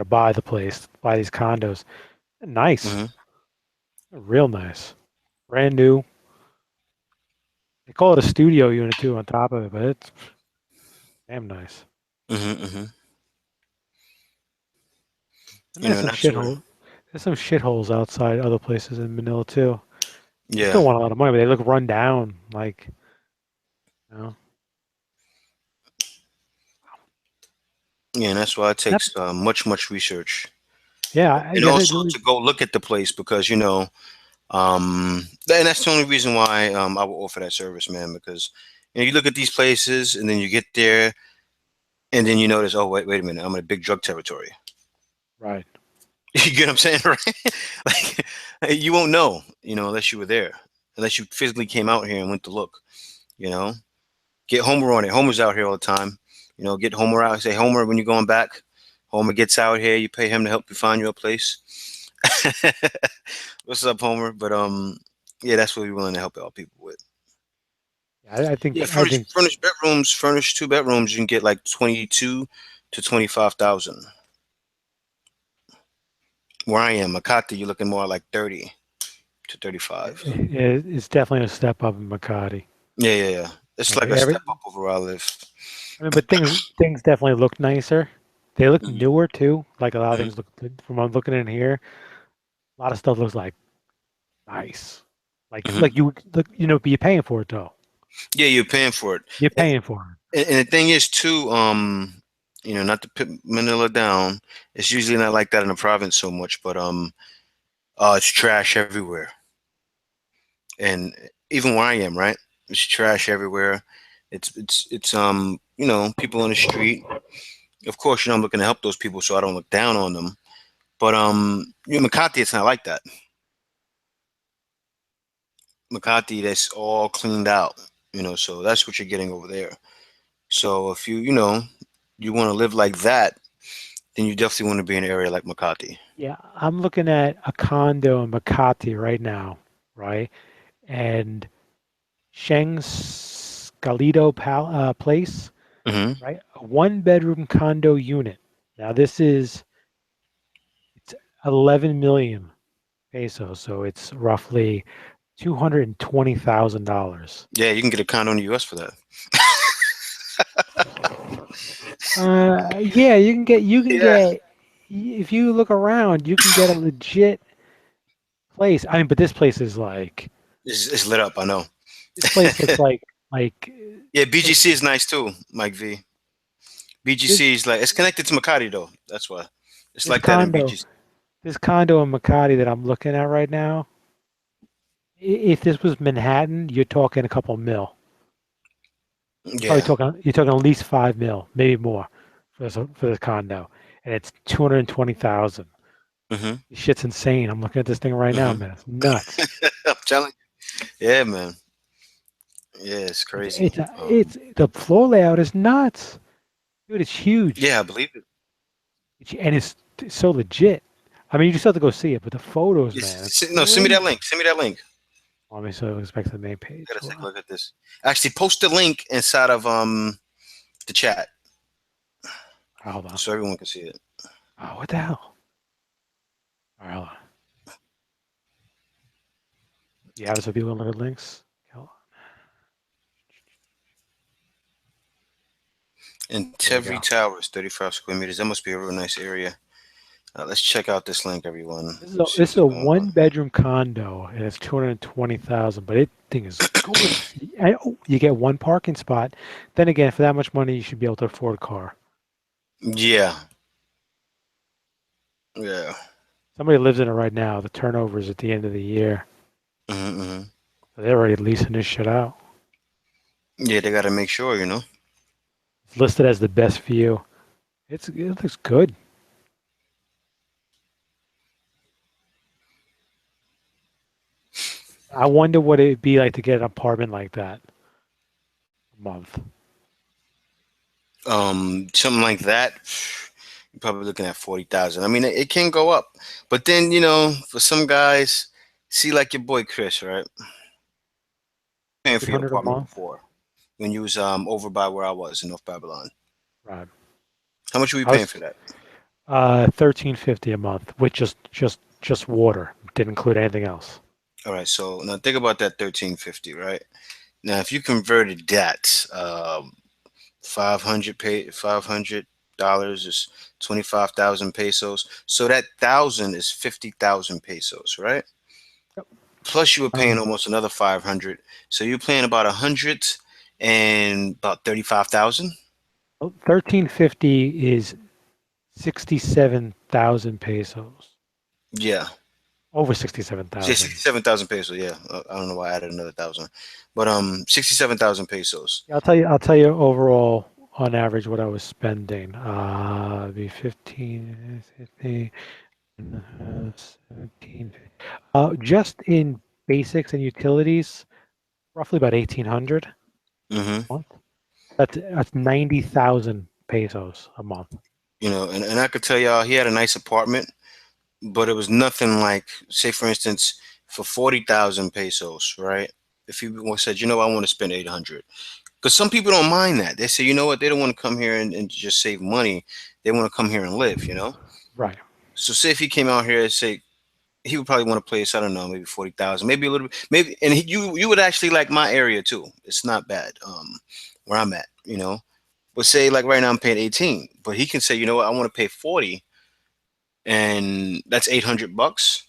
buy the place, buy these condos. They're nice, Hmm. they're real nice, brand new. They call it a studio unit too on top of it, but it's damn nice. Hmm. Hmm. And there's And some that's where. shithole. There's some shitholes outside other places in Manila too. They Yeah, still want a lot of money, but they look run down. Like, you know, yeah, and that's why it not, takes much research, yeah, I and guess it also really, to go look at the place because and that's the only reason why I will offer that service, man. Because you look at these places and then you get there and then you notice, oh wait a minute, I'm in a big drug territory. right. You get what I'm saying, right? Like you won't know, unless you were there, unless you physically came out here and went to look. You know, get Homer on it. Homer's out here all the time. Get Homer out. Say, Homer, when you're going back. Homer gets out here. You pay him to help you find your place. What's up, Homer? But yeah, that's what we're willing to help out people with. I Yeah, think furnished bedrooms, furnished two bedrooms. You can get like 22 to 25,000. Where I am, Makati, you're looking more like 30 to 35. it's definitely a step up in Makati. Yeah, yeah, yeah. It's Like like a every, step up over where I live. I mean, but things definitely look nicer. They look Mhm, newer too. Like a lot of mhm, things look from what I'm looking in here. A lot of stuff looks like nice. mhm. You look, but you're paying for it though. Yeah, you're paying for it. You're And, paying for it. and the thing is too, not to put Manila down. It's usually not like that in the province so much, but it's trash everywhere. And even where I am, right? It's trash everywhere. It's people on the street. Of course, I'm looking to help those people, so I don't look down on them. But Makati, it's not like that. Makati, that's all cleaned out. So that's what you're getting over there. So if you want to live like that, then you definitely want to be in an area like Makati. Yeah, I'm looking at a condo in Makati right now, right? And Sheng's Place, Hmm. right? A one bedroom condo unit. Now it's 11 million pesos, so it's roughly $220,000. Yeah, you can get a condo in the U.S. for that. Yeah, you can Yeah, get if you look around, you can get a legit place. I mean, but this place is like it's lit up. I know. this place looks like Yeah, like BGC is nice too, Mike V. this BGC is like it's connected to Makati though. That's why it's this like that in condo BGC. this condo in Makati that I'm looking at right now. If this was Manhattan, you're talking a couple mil. Yeah. You're talking at least 5 mil, maybe more for this condo, and it's 220,000. Hmm. This shit's insane. I'm looking at this thing right now, Hmm. man. It's nuts. I'm telling you. Yeah, man. Yeah, it's It's crazy. it's it's the floor layout is nuts, dude. It's huge, Yeah, I believe it. and it's so legit. I mean, you just have to go see it, but the photos, man, it's No, send me that crazy. link. Send me that link. Let me so let's back to the main page. Gotta Hold take a on. look at this. Actually, post the link inside of the chat Hold on. so everyone can see it. Oh, what the hell? All right, hold on. You have it so people can look at links. Hold on. And There we Tevry go. Towers, 35 square meters. That must be a real nice area. Let's check out this link, everyone. This is Let's see this is what's a going on. one bedroom condo, and it's 220,000. But it thing is gorgeous. And, oh, you get one parking spot. Then again, for that much money, you should be able to afford a car. Yeah, yeah. Somebody lives in it right now. The turnover is at the end of the year. Hmm. So they're already leasing this shit out. Yeah, they gotta make sure. It's listed as the best view. It looks good. I wonder what it'd be like to get an apartment like that a month. Something like that. You're probably looking at 40,000. I mean, it can go up, but then for some guys, see like your boy Chris, right? Paying for your 800 a apartment month. before when you was over by where I was in North Babylon. Right. How much were you I paying was for that? 1350 a month with just water. Didn't include anything else. All right, so now think about that 1350, right? Now, if you converted that, 500 is 25,000 pesos. So that thousand is 50,000 pesos, right? Yep. Plus, you were paying Um, almost another 500. So you're paying about 100 and about 35,000. 1350 is 67,000 pesos. Yeah, Over yeah, 67,000. 67,000 pesos. Yeah, I don't know why I added another thousand, but 67,000 pesos. Yeah, I'll tell you overall on average what I was spending. It'd be 15, 50. 17. Just in basics and utilities, roughly about 1,800 Hmm. a month. That's 90,000 pesos a month. And I could tell y'all he had a nice apartment, but it was nothing like, say, for instance, for 40,000 pesos, right? If he said, I want to spend 800, because some people don't mind that. They say, you know what, they don't want to come here and just save money. They want to come here and live. Right. So say if he came out here and say he would probably want a place, I don't know, maybe 40,000, maybe a little bit, maybe, and you would actually like my area too. It's not bad, where I'm at. But say like right now I'm paying 18, but he can say, you know what, I want to pay 40, and that's 800 bucks.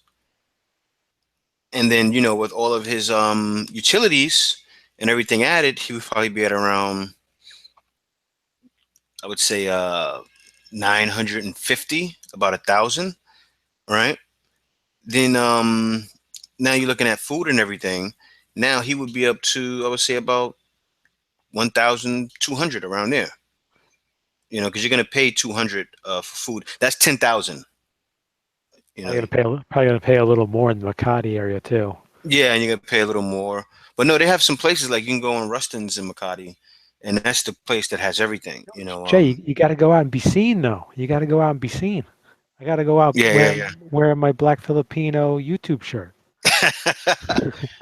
And then, with all of his utilities and everything added, he would probably be at around, I would say, 950, about 1,000, right? Then now you're looking at food and everything. Now he would be up to, I would say, about 1,200, around there. Because you're gonna pay 200 for food. That's 10,000. You know, Probably gonna pay a little more in the Makati area too. yeah, and you're gonna pay a little more. But no, they have some places like you can go on Rustin's in Makati, and that's the place that has everything. Jay, you got to go out and be seen though. You got to go out and be seen. I got to go out Yeah, yeah, yeah. wearing my Black Filipino YouTube shirt.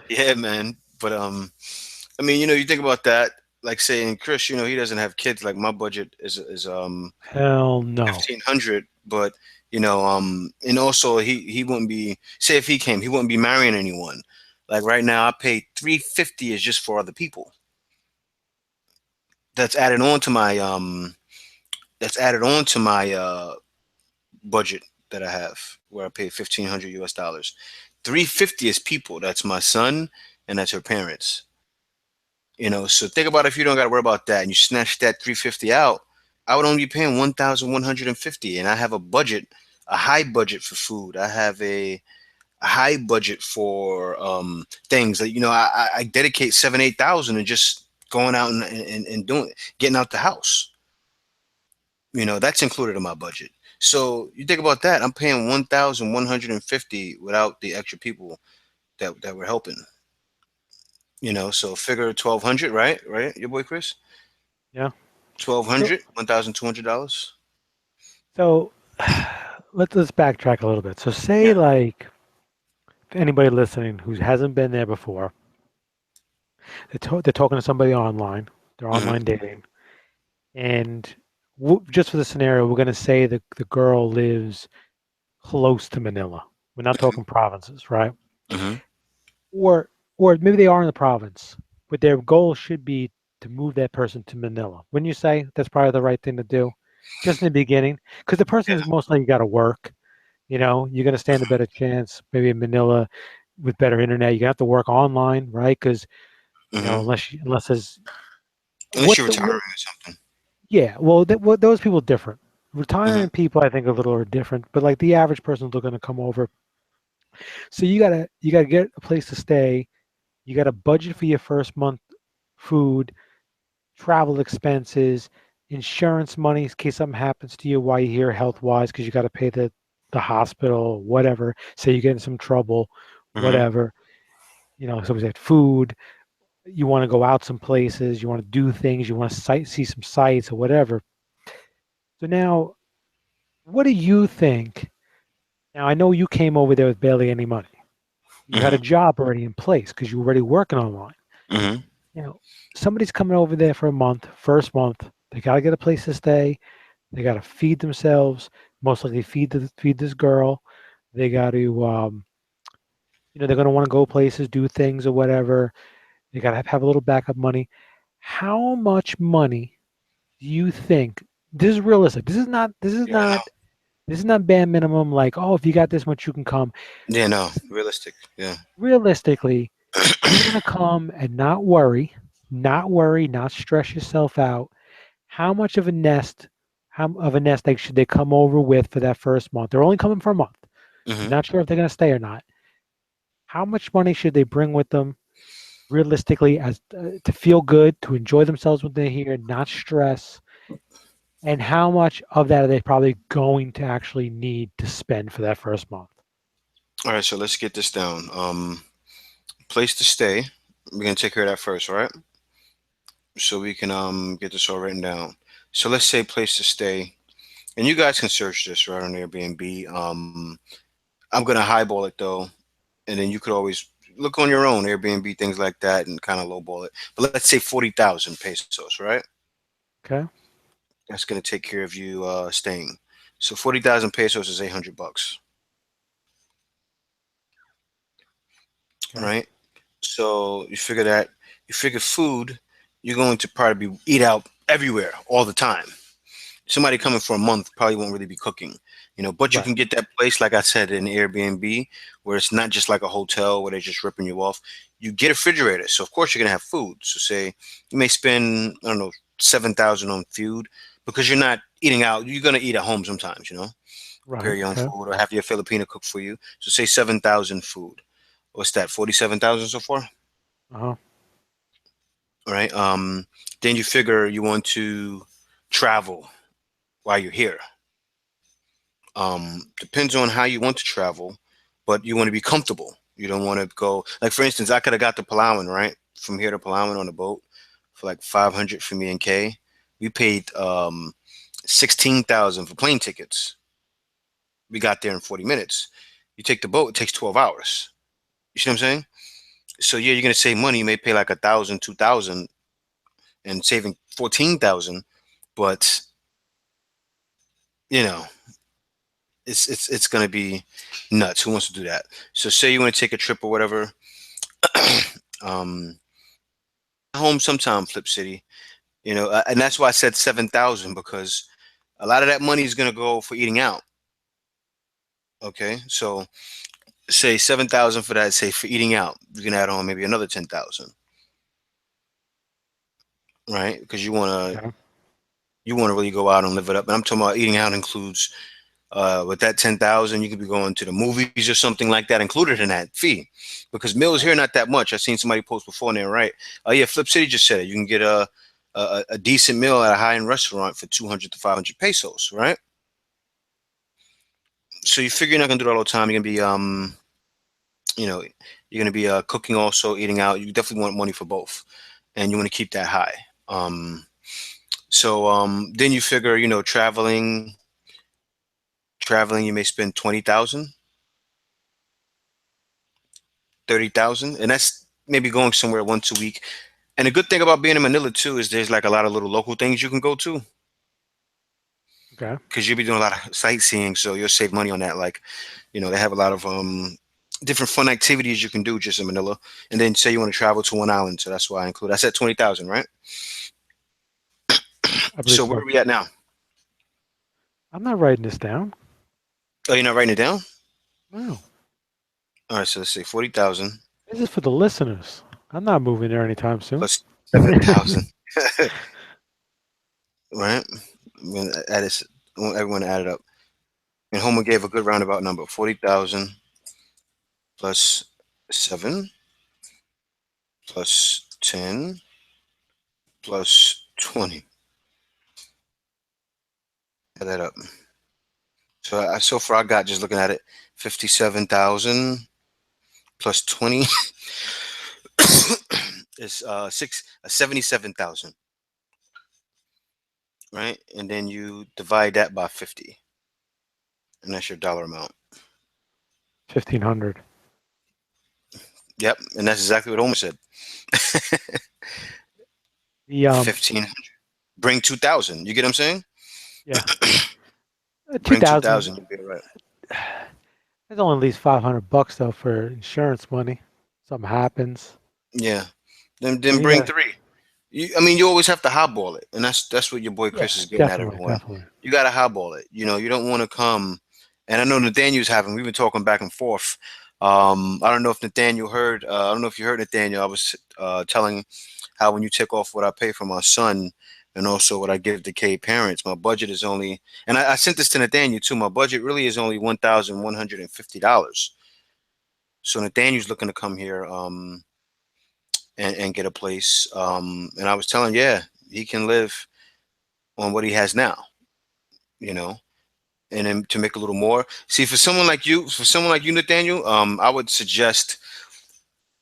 Yeah, man. But I mean, you think about that, like saying Chris, he doesn't have kids. Like my budget is Hell no. 1,500, but and also he wouldn't be, say if he came, he wouldn't be marrying anyone. Like right now, I pay 350 is just for other people. That's added on to my budget that I have, where I pay 1,500 US dollars. 350 is people. That's my son and that's her parents. So think about if you don't got to worry about that and you snatch that 350 out, I would only be paying 1,150, and I have a budget, a high budget for food. I have a high budget for things that I dedicate 7-8 thousand and just going out and doing, getting out the house. That's included in my budget. So you think about that, I'm paying 1,150 without the extra people that we're helping. So figure 1,200, right, your boy Chris. Yeah. Twelve So hundred, $1,200. so let's backtrack a little bit. So say Yeah. like if anybody listening who hasn't been there before, they're talking to somebody online, they're Hmm. online dating, and just for the scenario, we're going to say that the girl lives close to Manila. We're not talking provinces, right? Hmm. Or or maybe they are in the province, but their goal should be to move that person to Manila. Wouldn't you say that's probably the right thing to do, just in the beginning? Because the person Yeah. is most likely got to work. You're going to stand a better chance maybe in Manila with better internet. You're going to have to work online, right? Because Hmm. unless there's Unless what's you're the retiring what, or something. yeah. Well, those people are different. Hmm. Retiring people, I think, a little are different, but like the average person's looking to come over. So you gotta get a place to stay. You got to budget for your first month food, travel expenses, insurance money in case something happens to you while you're here health wise, because you got to pay the hospital, whatever. Say you get in some trouble, Hmm. whatever. Somebody's had food. You want to go out some places. You want to do things. You want to see some sights or whatever. So now, what do you think? Now I know you came over there with barely any money. You had a Hmm. job already in place because you were already working online. Hmm. you know, Somebody's coming over there for a month, first month. They got to get a place to stay. They got to feed themselves. Most likely feed this girl. They got to, they're going to want to go places, do things or whatever. They got to have a little backup money. How much money do you think? This is realistic. This is not. This is Yeah, I know. not. This is not bare minimum. Like, oh, if you got this much, you can come. Yeah, no, realistic. Yeah. Realistically, you want to come and not stress yourself out. How much of a nest, how of a nest egg should they come over with for that first month? They're only coming for a month. You're Hmm. not sure if they're going to stay or not. How much money should they bring with them realistically as to feel good, to enjoy themselves when they're here, not stress? And how much of that are they probably going to actually need to spend for that first month? All right, so let's get this down. Place to stay. We're gonna take care of that first, all right? So we can get this all written down. So let's say place to stay, and you guys can search this right on Airbnb. I'm gonna highball it though, and then you could always look on your own Airbnb things like that and kind of lowball it. But let's say 40,000 pesos, right? Okay. That's gonna take care of you staying. So 40,000 pesos is 800 bucks, Okay. right? So you figure that you figure food, you're going to probably eat out everywhere all the time. Somebody coming for a month probably won't really be cooking, but you Right. can get that place, like I said, in Airbnb, where it's not just like a hotel where they're just ripping you off. You get a refrigerator, so of course you're gonna have food. So say you may spend, I don't know, 7,000 on food because you're not eating out. You're gonna eat at home sometimes, Right. prepare your own Okay. food or have your Filipino cook for you. So say 7,000 food. What's that? 47,000 so far, Uh-huh. right? Then you figure you want to travel while you're here. Depends on how you want to travel, but you want to be comfortable. You don't want to go, like, for instance, I could have got to Palawan, right, from here to Palawan on a boat for like 500 for me and Kay. We paid 16,000 for plane tickets. We got there in 40 minutes. You take the boat, it takes 12 hours. You see what I'm saying? So yeah, you're gonna save money. You may pay like 1,000, 2,000, and saving 14,000, but you know it's gonna be nuts. Who wants to do that? So say you want to take a trip or whatever. um, home sometime, Flip City. And that's why I said 7,000 because a lot of that money is gonna go for eating out. Okay, so say 7,000 for that. Say for eating out, you can add on maybe another 10,000, right? Because Okay. you wanna really go out and live it up. And I'm talking about eating out includes with that 10,000, you could be going to the movies or something like that included in that fee, because meals Right. here not that much. I seen somebody post before and they're right. Oh yeah, Flip City just said it. You can get a decent meal at a high end restaurant for 200 to 500 pesos, right? So you figure you're not gonna do that all the time. You're gonna be you know, you're gonna be cooking also, eating out. You definitely want money for both, and you want to keep that high. Um, so then you figure, traveling, you may spend 20,000, 30,000, and that's maybe going somewhere once a week. And the good thing about being in Manila too is there's like a lot of little local things you can go to Okay. because you'll be doing a lot of sightseeing, so you'll save money on that. Like, they have a lot of different fun activities you can do just in Manila. And then say you want to travel to one island, so that's why I include. I said 20,000, right? I believe So where so. are we at now? I'm not writing this down. Oh, you're not writing it down? No. All right, so let's say 40,000 This is for the listeners. I'm not moving there anytime soon. plus 7,000, right? I'm gonna add this. I want everyone to add it up. And Homer gave a good roundabout number: 40,000 plus 7 plus 10 plus 20. Add that up. So far I got, just looking at it, 57,000 plus 20 is 77,000, right? And then you divide that by 50, and that's your dollar amount. 1,500. Yep, and that's exactly what Homer said. The 1,500. Bring 2,000. You get what I'm saying? yeah, Bring 2,000. 2,000. You'll be all right. There's only at least $500 though for insurance money. Something happens. Yeah. Then Then you bring got. three. I mean, you always have to highball it, and that's what your boy Yeah, Chris is getting at. definitely, Everyone, definitely. you got to highball it. You don't want to come. And I know Nathaniel's having. We've been talking back and forth. I don't know if Nathaniel heard. I don't know if you heard Nathaniel. I was telling how when you take off what I pay for my son and also what I give to K parents, my budget is only. And I sent this to Nathaniel too. My budget really is only $1,150. So Nathaniel's looking to come here. And get a place. And I was telling, yeah, he can live on what he has now. you know, and then to make a little more. See, for someone like you, Nathaniel, I would suggest.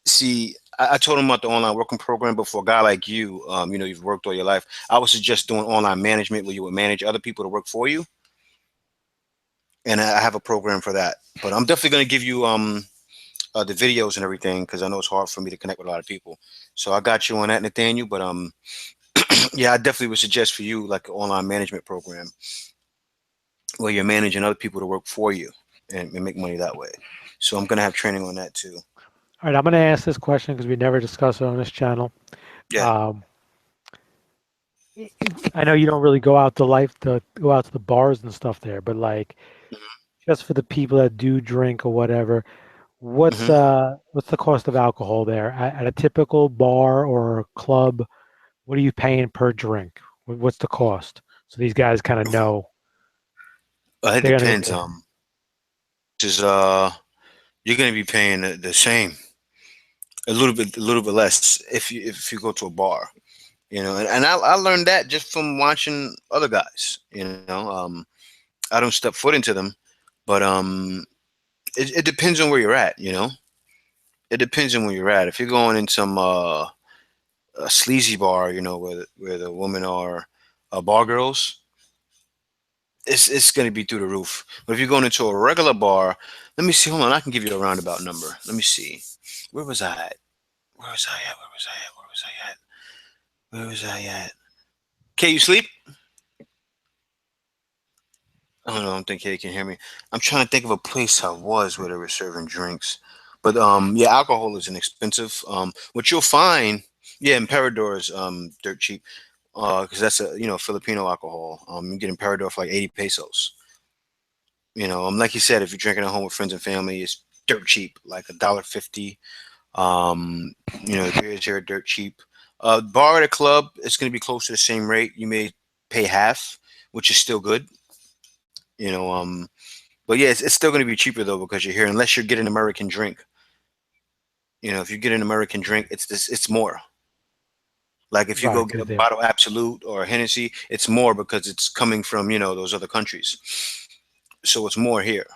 See, I told him about the online working program, but for a guy like you, you've worked all your life. I would suggest doing online management where you would manage other people to work for you, and I have a program for that. But I'm definitely going to give you the videos and everything because I know it's hard for me to connect with a lot of people. So I got you on that, Nathaniel. But yeah, I definitely would suggest for you like an online management program where you're managing other people to work for you and make money that way. So I'm gonna have training on that too. All right, I'm going to ask this question because we never discuss it on this channel. Yeah. Um, I know you don't really go out to go out to the bars and stuff there, but like just for the people that do drink or whatever, Hmm. what's the cost of alcohol there at a typical bar or club? What are you paying per drink? What's the cost? So these guys kind of know if It they're going to go depends. there. Is You're gonna be paying the same, a little bit less if you go to a bar. And I learned that just from watching other guys. I don't step foot into them, but it depends on where you're at. It depends on where you're at. If you're going in some a sleazy bar, where the women are bar girls, it's going to be through the roof. But if you're going into a regular bar, let me see. Hold on, I can give you a roundabout number. Let me see. Where was I at? Where was I at? Where was I at? Where was I at? Where was I at? Kay, you sleep? Oh no, I don't think Kay can hear me. I'm trying to think of a place I was where they were serving drinks. But yeah, alcohol is inexpensive. What you'll find, yeah, Imperador is dirt cheap. Because that's a Filipino alcohol. You get Imperador for like 80 pesos. Like you said, if you're drinking at home with friends and family, it's dirt cheap, like $1.50. Um, beers here are dirt cheap. Bar at a club, it's going to be close to the same rate. You may pay half, which is still good. You know, um, but yeah, it's still going to be cheaper though because you're here. Unless you get an American drink, if you get an American drink, it's more. Like if you go Right, get a because they're bottle of Absolute or a Hennessy, it's more because it's coming from those other countries. So it's more here.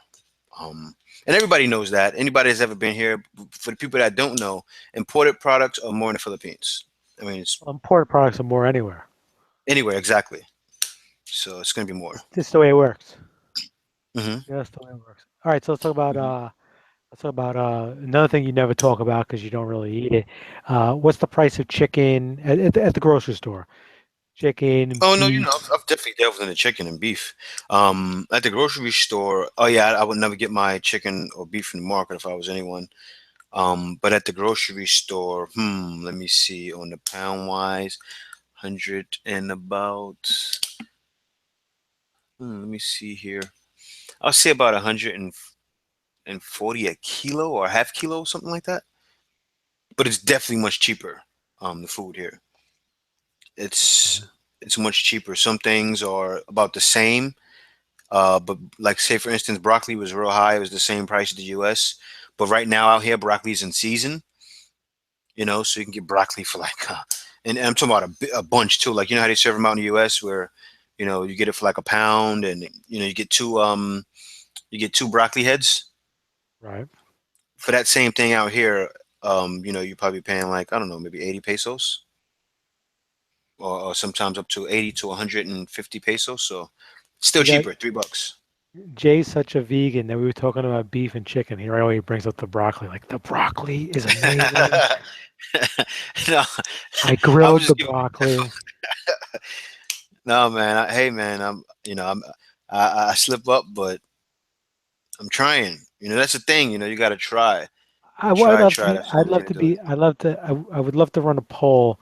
Um, and everybody knows that. Anybody that's ever been here, for the people that don't know, imported products are more in the Philippines. I mean, it's imported products are more anywhere. anywhere exactly. So it's gonna be more. It's just the way it works. Hmm. Yeah, that's the way it works. All right, so let's talk about another thing you never talk about because you don't really eat it. What's the price of chicken at the grocery store? Chicken, Oh no, beef. I've definitely delved into chicken and beef. At the grocery store, oh yeah, I would never get my chicken or beef from the market if I was anyone. But at the grocery store, let me see on the pound wise, 100 and about. Let me see here. I'll say about 140 a kilo or a half kilo, something like that. But it's definitely much cheaper. The food here, it's it's much cheaper. Some things are about the same. But like say for instance, broccoli was real high. It was the same price as the U.S. But right now out here, broccoli's in season. So you can get broccoli for like, and I'm talking about a bunch too. Like how they serve them out in the U.S. where, you get it for like a pound, and you get two broccoli heads Right. for that same thing out here. You're probably paying like I don't know, maybe 80 pesos, or sometimes up to 80 to 150 pesos. So still You got cheaper, $3. Jay's such a vegan that we were talking about beef and chicken. He right away brings up the broccoli. Like the broccoli is amazing. No, I I was grilled the just giving. broccoli. No, man. Hey, man. I slip up, but I'm trying. That's the thing. You got to try, I'd love to try. be. That's the only way to do it. I'd love to. I would love to run a poll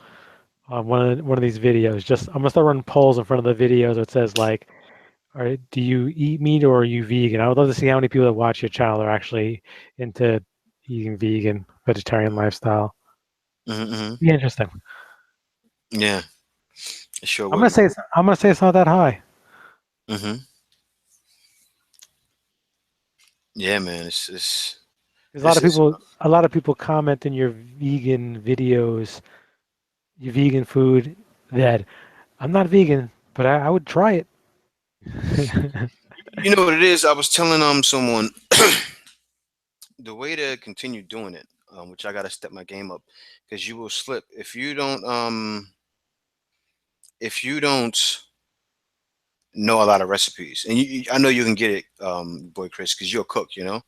on one of these videos. Just I'm gonna start running polls in front of the videos that says like, "All right, do you eat meat or are you vegan?" I would love to see how many people that watch your channel are actually into eating vegan, vegetarian lifestyle. Hmm. Be interesting. Yeah, it sure would. I'm gonna say it's not that high. Hmm. Yeah, man. There's It's a lot of people comment in your vegan videos, your vegan food that I'm not vegan, but I would try it. You know what it is? I was telling someone the way to continue doing it, which I gotta step my game up, because you will slip if you don't know a lot of recipes, and I know you can get it, boy Chris, because you're a cook. You know,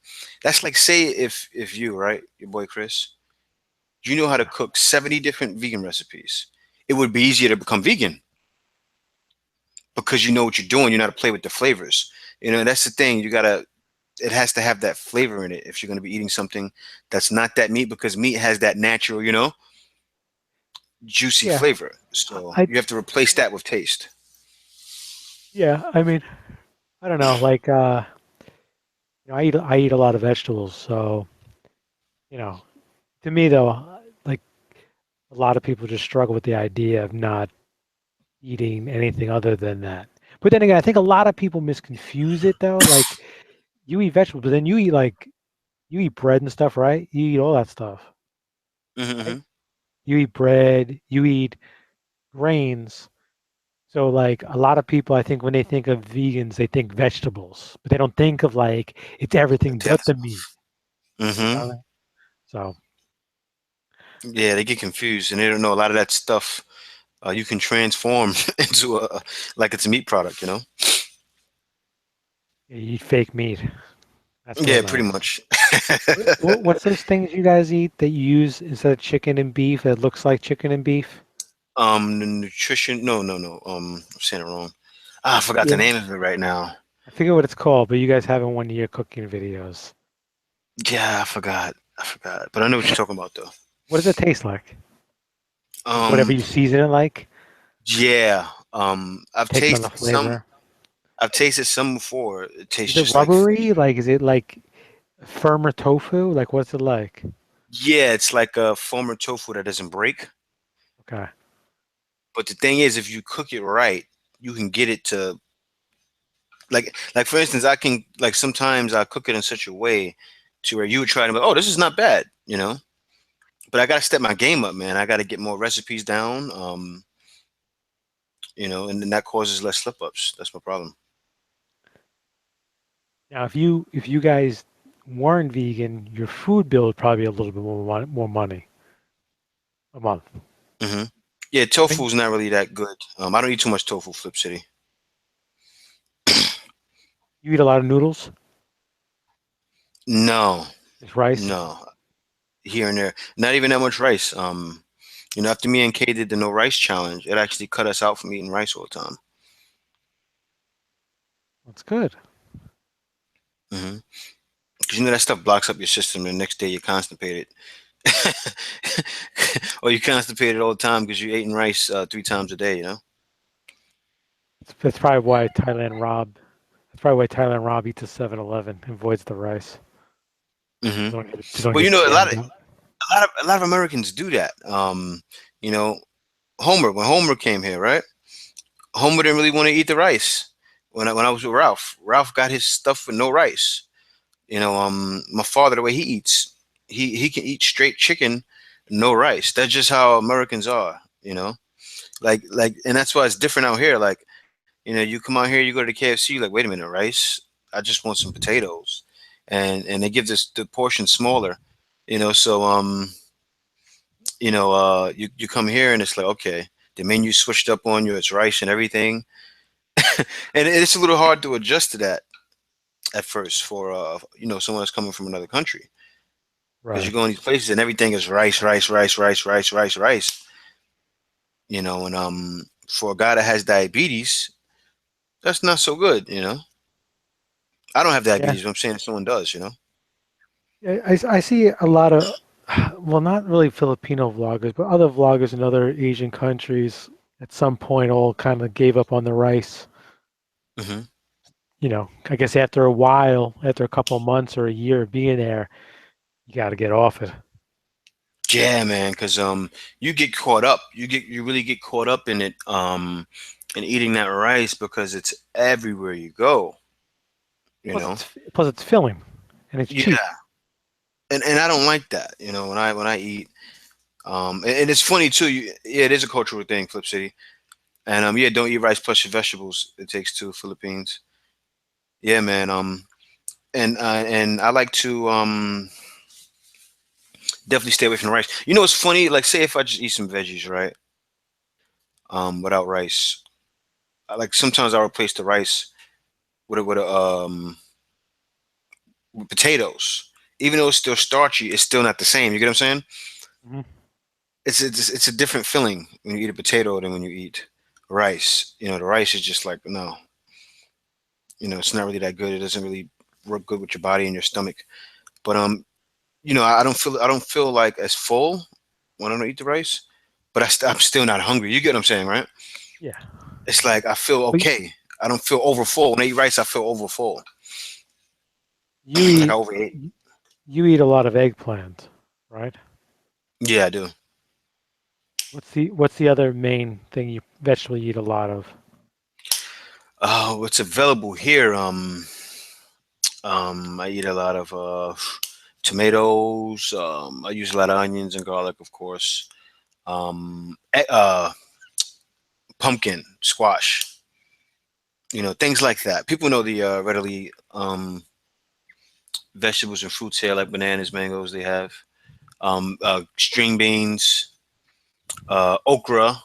that's like say if you right, your boy Chris, you know how to cook 70 different vegan recipes. It would be easier to become vegan because you know what you're doing. You know how to play with the flavors. You know, that's the thing. It has to have that flavor in it if you're going to be eating something that's not that meat, because meat has that natural, juicy Yeah, flavor. So I you have to replace that with taste. yeah, I mean, I don't know, like I eat a lot of vegetables, so you know, to me though, like a lot of people just struggle with the idea of not eating anything other than that. But then again, I think a lot of people misconfuse it though. Like you eat vegetables, but then you eat bread and stuff, right? You eat all that stuff, right? Hmm. You eat bread, you eat grains. So like a lot of people, I think when they think of vegans, they think vegetables, but they don't think of like it's everything but the meat. You Hmm. know? So Yeah, they get confused and they don't know a lot of that stuff. You can transform into like it's a meat product. you eat fake meat. That's real Yeah, pretty nice. much. What's those things you guys eat that you use instead of chicken and beef that looks like chicken and beef? The nutrition. No, no, no. I'm saying it wrong. I forgot the Yeah, name of it right now. I forget what it's called, but you guys have it in one of your cooking videos. Yeah, I forgot. I forgot. But I know what you're talking about though. What does it taste like? Like whatever Um, you season it like, yeah. it takes on the flavor. I've tasted some before. It tastes Is it just like rubbery? Like is it like firmer tofu? Like what's it like? yeah, it's like a former tofu that doesn't break. Okay. But the thing is, if you cook it right, you can get it to like for instance, I can like sometimes I cook it in such a way to where you would try to be, oh, this is not bad. But I gotta step my game up, man. I gotta get more recipes down. And then that causes less slip ups. That's my problem. Now, if you guys weren't vegan, your food bill would probably be a little bit more money a month. Hmm. Yeah, I mean, tofu's not really that good. I don't eat too much tofu, Flip City. you eat a lot of noodles, No, just rice. no, here and there. Not even that much rice. After me and Kay did the no rice challenge, it actually cut us out from eating rice all the time. That's good. Hmm. Because that stuff blocks up your system, and the next day you're constipated. Or you constipated all the time because you're eating rice 3 times a day. That's probably why Thailand Rob. That's probably why Thailand Rob eats a 7-Eleven and avoids the rice. Hmm. They don't Well, get a lot of jammed up. Americans do that. You know, Homer, when Homer came here, right? Homer didn't really want to eat the rice. When I was with Ralph got his stuff with no rice. My father, the way he eats, he can eat straight chicken, no rice. That's just how Americans are. And that's why it's different out here. Like, you come out here, you go to the KFC, you're like, wait a minute, rice? I just want some potatoes, and they give this the portion smaller. So you come here and it's like, okay, the menu switched up on you. It's rice and everything, and it's a little hard to adjust to that at first for someone that's coming from another country, because you Right. go in these places and everything is rice, rice, rice, rice, rice, rice, rice. And for a guy that has diabetes, that's not so good. I don't have Yeah. diabetes, but I'm saying if someone does. I see a lot of, well, not really Filipino vloggers, but other vloggers in other Asian countries at some point all kind of gave up on the rice. Hmm. I guess after a while, after a couple of months or a year of being there, you got to get off it. Yeah, man, because you get caught up. You really get caught up in it, and eating that rice because it's everywhere you go. You know. Plus it's filling and it's cheap. Yeah, and I don't like that. When I eat, and it's funny too. Yeah, it is a cultural thing, Flip City. And yeah, don't eat rice plus your vegetables. It takes two Philippines. Yeah, man. And I like to definitely stay away from the rice. You know, it's funny. Like, say if I just eat some veggies, right? Without rice. Like sometimes I replace the rice with potatoes. Even though it's still starchy, it's still not the same. You get what I'm saying? Hmm. It's a different feeling when you eat a potato than when you eat rice. You know, the rice is just like no, it's not really that good. It doesn't really work good with your body and your stomach. But I don't feel like as full when I don't eat the rice. But I'm still not hungry. You get what I'm saying, right? Yeah. It's like I feel But okay. I don't feel over full. When I eat rice, I feel over full. you Like I eat overate. you eat a lot of eggplant, right? Yeah, I do. What's the other main thing you vegetable you eat a lot of? What's available here? I eat a lot of tomatoes. I use a lot of onions and garlic, of course. Pumpkin, squash, things like that. People know the readily vegetables and fruits here, like bananas, mangoes. They have string beans, okra,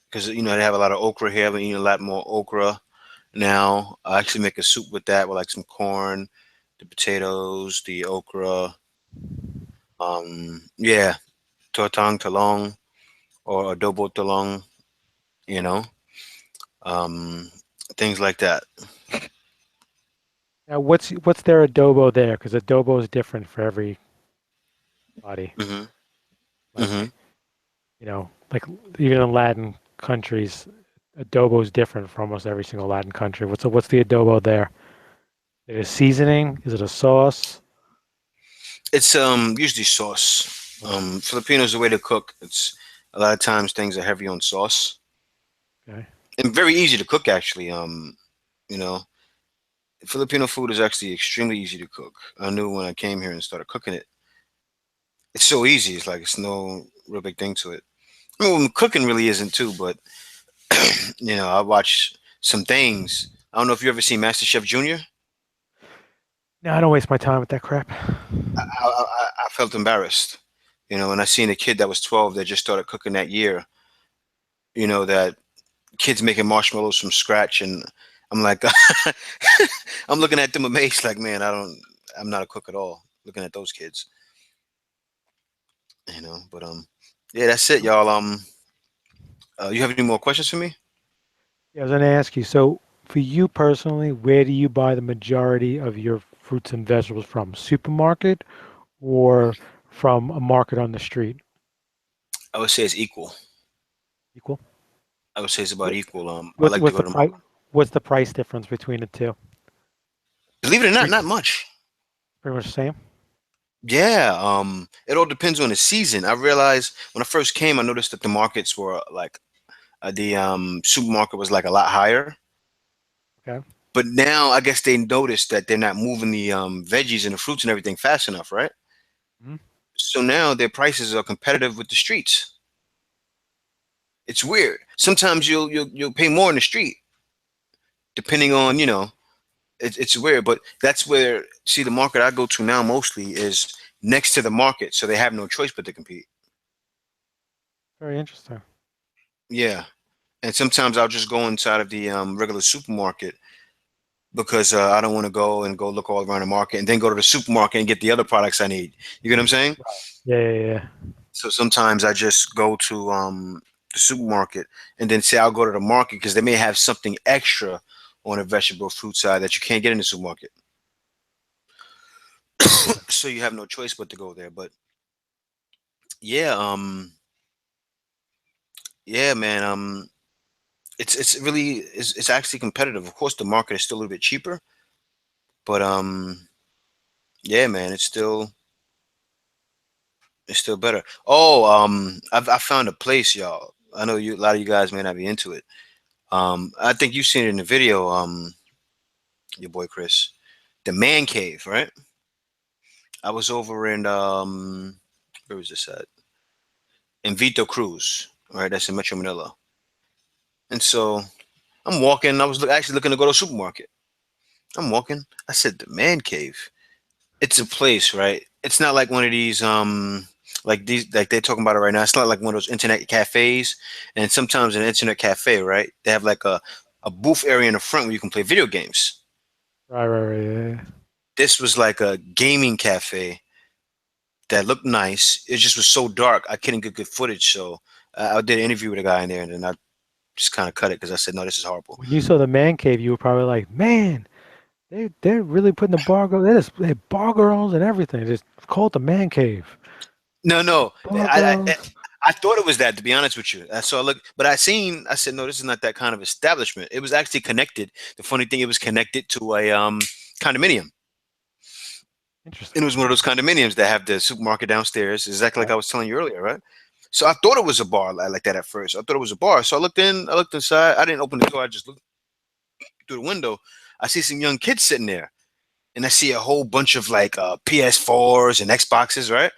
because they have a lot of okra here. I've been eating a lot more okra now. I actually make a soup with that, with like some corn, the potatoes, the okra. Yeah, tortang talong or adobo talong, you know, um, things like that. Now, what's their adobo there? Because adobo is different for everybody. Hmm. Hmm. Like, like even in Latin countries, adobo is different for almost every single Latin country. What's the adobo there? Is it a seasoning? Is it a sauce? It's usually sauce. Sauce. Filipinos the way to cook. It's a lot of times things are heavy on sauce Okay. and very easy to cook actually. You know, Filipino food is actually extremely easy to cook. I knew when I came here and started cooking it. It's so easy. It's like it's no real big thing to it. I mean, cooking really isn't too, but I watch some things. I don't know if you ever seen Master Chef Junior. No, I don't waste my time with that crap. I felt embarrassed, when I seen a kid that was 12 that just started cooking that year. That kids making marshmallows from scratch, and I'm like, I'm looking at them amazed, like, man, I'm not a cook at all. Looking at those kids, But yeah, that's it, y'all. You have any more questions for me? Yeah, I was going to ask you, so for you personally, where do you buy the majority of your fruits and vegetables from? Supermarket or from a market on the street? I would say it's equal. Equal? I would say it's about What, equal. I what's like to what's go the to price? What's the price difference between the two? believe it or not, Pretty, not much. pretty much the same. Yeah, it all depends on the season. I realized when I first came, I noticed that the markets were like the supermarket was like a lot higher. Okay. But now I guess they noticed that they're not moving the veggies and the fruits and everything fast enough, right? Mhm. So now their prices are competitive with the streets. It's weird. Sometimes you'll pay more in the street, depending on it's weird. But that's where see the market I go to now mostly is next to the market, so they have no choice but to compete. Very interesting. Yeah, and sometimes I'll just go inside of the regular supermarket because I don't want to go look all around the market and then go to the supermarket and get the other products I need. You get what I'm saying? Right. Yeah, yeah, yeah. So sometimes I just go to the supermarket and then say I'll go to the market because they may have something extra on the vegetable fruit side that you can't get in the supermarket. Yeah. So you have no choice but to go there. But yeah, yeah, man, it's really it's actually competitive. Of course, the market is still a little bit cheaper, but yeah, man, it's still better. Oh, I found a place, y'all. I know a lot of you guys may not be into it. I think you've seen it in the video. Your boy Chris, the man cave, right? I was over in where was this at? In Vito Cruz, right? That's in Metro Manila, And so I'm walking. I was actually looking to go to the supermarket. I'm walking. I said, the man cave. It's a place, right? It's not like one of these like these like they're talking about it right now. It's not like one of those internet cafes. And sometimes an internet cafe, right? They have like a booth area in the front where you can play video games. Right, right, right. Yeah, yeah. This was like a gaming cafe that looked nice. It just was so dark. I couldn't get good footage. So I did an interview with a guy in there, and then I just kind of cut it because I said, no, this is horrible. When you saw the man cave, you were probably like, man, they're really putting the bar girls. They have bar girls and everything. Just call it the man cave. No, no, Bar I girls. I thought it was that, to be honest with you. So I looked, but I said, no, this is not that kind of establishment. It was actually connected. The funny thing, it was connected to a condominium. Interesting. And it was one of those condominiums that have the supermarket downstairs, exactly like Right. I was telling you earlier, right? So I thought it was a bar like that at first. I thought it was a bar. So I looked in, I looked inside. I didn't open the door. I just looked through the window. I see some young kids sitting there, and I see a whole bunch of like PS4s and Xboxes, right?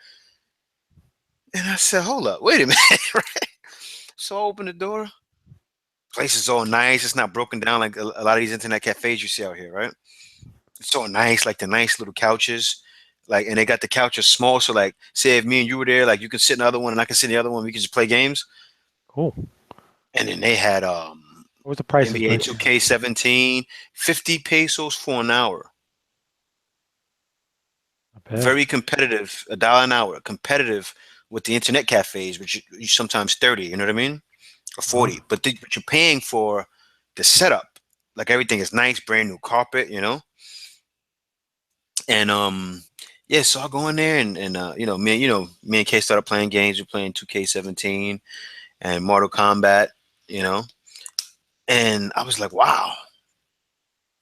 And I said, hold up, wait a minute, right? So I opened the door. Place is all nice. It's not broken down like a lot of these internet cafes you see out here, right? It's all nice, like the nice little couches. Like, and they got the couches small, so like, say if me and you were there, like you can sit in the other one and I can sit in the other one. We can just play games. Cool. And then they had What was the prices, NBA Mitch? 2K17, 50 pesos for an hour. Not bad. Very competitive, $1 an hour, competitive with the internet cafes, which you sometimes 30. You know what I mean? Or Uh-huh. 40, but you're paying for the setup. Like everything is nice, brand new carpet, and yeah. So I go in there and me and Kay started playing games. We're playing 2K17 and Mortal Kombat, you know, and I was like, wow.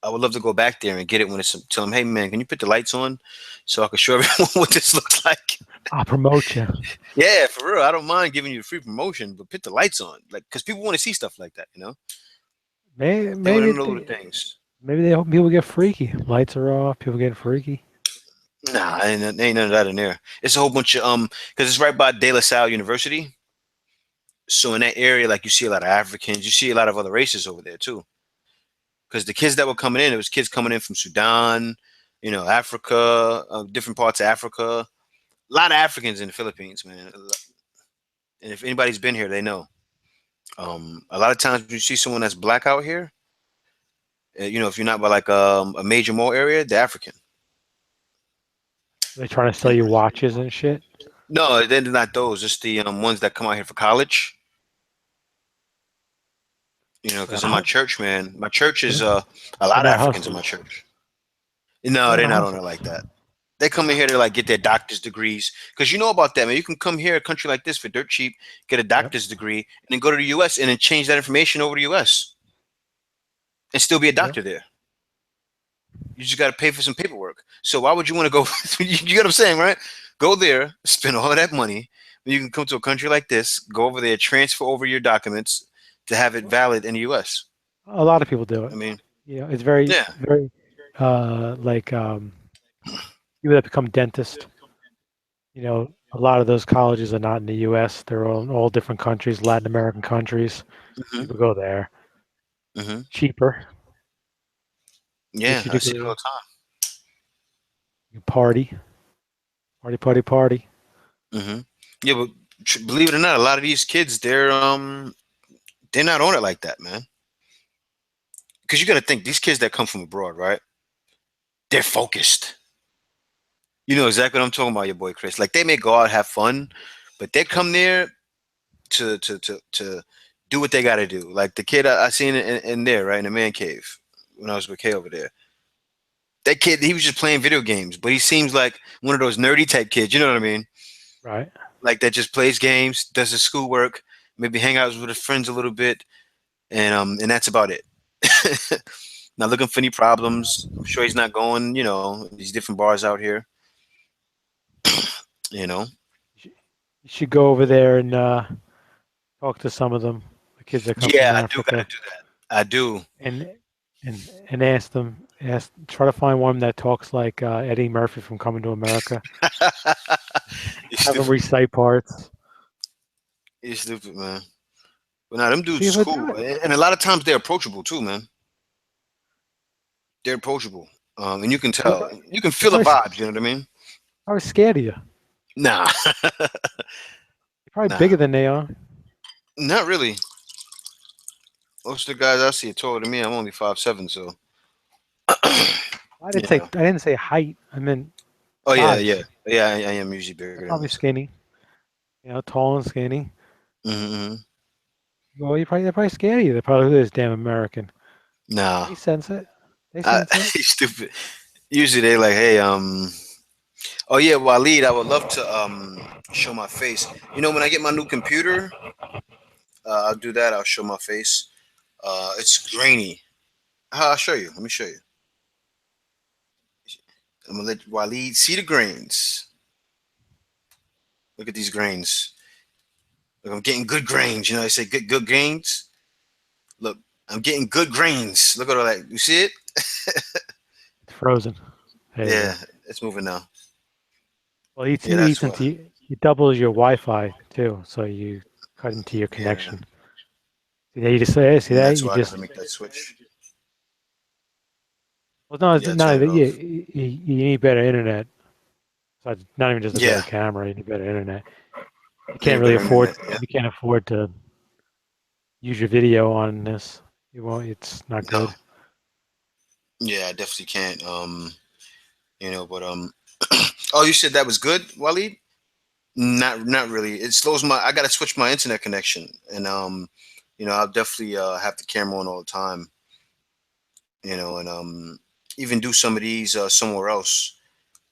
I would love to go back there and get it when it's tell them, hey man, can you put the lights on so I can show everyone what this looks like? I'll promote you. Yeah, for real. I don't mind giving you the free promotion, but put the lights on, like, because people want to see stuff like that. Maybe They want maybe to know little they, things. maybe they hope people get freaky. Lights are off. People get freaky. Nah, ain't none of that in there. It's a whole bunch of because it's right by De La Salle University. So in that area, like you see a lot of Africans, you see a lot of other races over there too. Because the kids that were coming in, it was kids coming in from Sudan, Africa, different parts of Africa. A lot of Africans in the Philippines, man. And if anybody's been here, they know. A lot of times when you see someone that's black out here, if you're not by like a major mall area, they're African. They're trying to sell And you watches and shit. no, they're not those. It's the ones that come out here for college. Because in my They're church, man, my church is they're a lot of not Africans in my hustlers. church. No, They're they're not not on it like hustlers. that. They come in here to like get their doctor's degrees because you know about that, man. You can come here, a country like this, for dirt cheap, get a Yep. doctor's degree, and then go to the U.S. and then change that information over to U.S. and still be a Yep. doctor there. You just got to pay for some paperwork. So why would you want to go? You get what I'm saying, right? Go there, spend all of that money. When you can come to a country like this, go over there, transfer over your documents to have it valid in the U.S. A lot of people do I it. mean, It's very, yeah. very, like people that become dentists. A lot of those colleges are not in the U.S. They're all in all different countries, Latin American countries. hmm People go there. hmm Cheaper. Get Yeah, your I see it all degree. the time. You party, party, party, party. hmm Yeah, but believe it or not, a lot of these kids, they're not on it like that, man. Because you got to think these kids that come from abroad, right? They're focused. You know exactly what I'm talking about, your boy Chris. Like they may go out have fun, but they come there to do what they got to do. Like the kid I seen in there, right in the man cave when I was with Kay over there. That kid, he was just playing video games, but he seems like one of those nerdy type kids. You know what I mean? Right. Like that just plays games, does his schoolwork, maybe hang out with his friends a little bit, and that's about it. Not looking for any problems. I'm sure he's not going, these different bars out here. You know. You should, you should go over there and talk to some of them, the kids that come from Yeah, I do got to Africa, do that. I do. and and try to find one that talks like Eddie Murphy from Coming to America. You Have them stupid. recite parts. You stupid, man. But nah, them See dudes if is I do cool, it. and a lot of times they're approachable too, man. They're approachable, and you can They're, tell, you can they're feel the probably, vibes. You know what I mean? probably scared of you. They're Nah, probably nah, bigger than they are. not really. Most of the guys I see are taller than me. I'm only 5'7", so yeah. I didn't say height. I meant Oh yeah, yeah, size. yeah. I am usually bigger They're than probably most. skinny. Tall and skinny. Mm-hmm. Well, they're probably scared of you. They're probably this damn American. Nah, They sense it. They I, sense it. you stupid. Usually they like, hey, oh yeah, Waleed, I would love to show my face. You know, when I get my new computer, I'll do that. I'll show my face. It's grainy. I'll show you. Let me show you. I'm gonna let Waleed see the grains. Look at these grains. Look, I'm getting good grains. You know, I say good grains. Look, I'm getting good grains. Look at all that. You see it? It's frozen. There you Yeah, go. it's moving now. Well, Yeah, that's what. he doubles your Wi-Fi too, so you cut into your Yeah, connection. See that you just say, see and that that's you why I gotta just make that switch. well, no, it's Yeah, not turn it even yeah. off. You need better internet. Besides, not even just a better Yeah, camera. You need better internet. I need better internet. Yeah, You can't afford to use your video on this. You won't. It's not no, good. yeah, I definitely can't. But oh, you said that was good, Waleed? Not really. It slows my. I gotta switch my internet connection, and I'll definitely have the camera on all the time. And even do some of these somewhere else,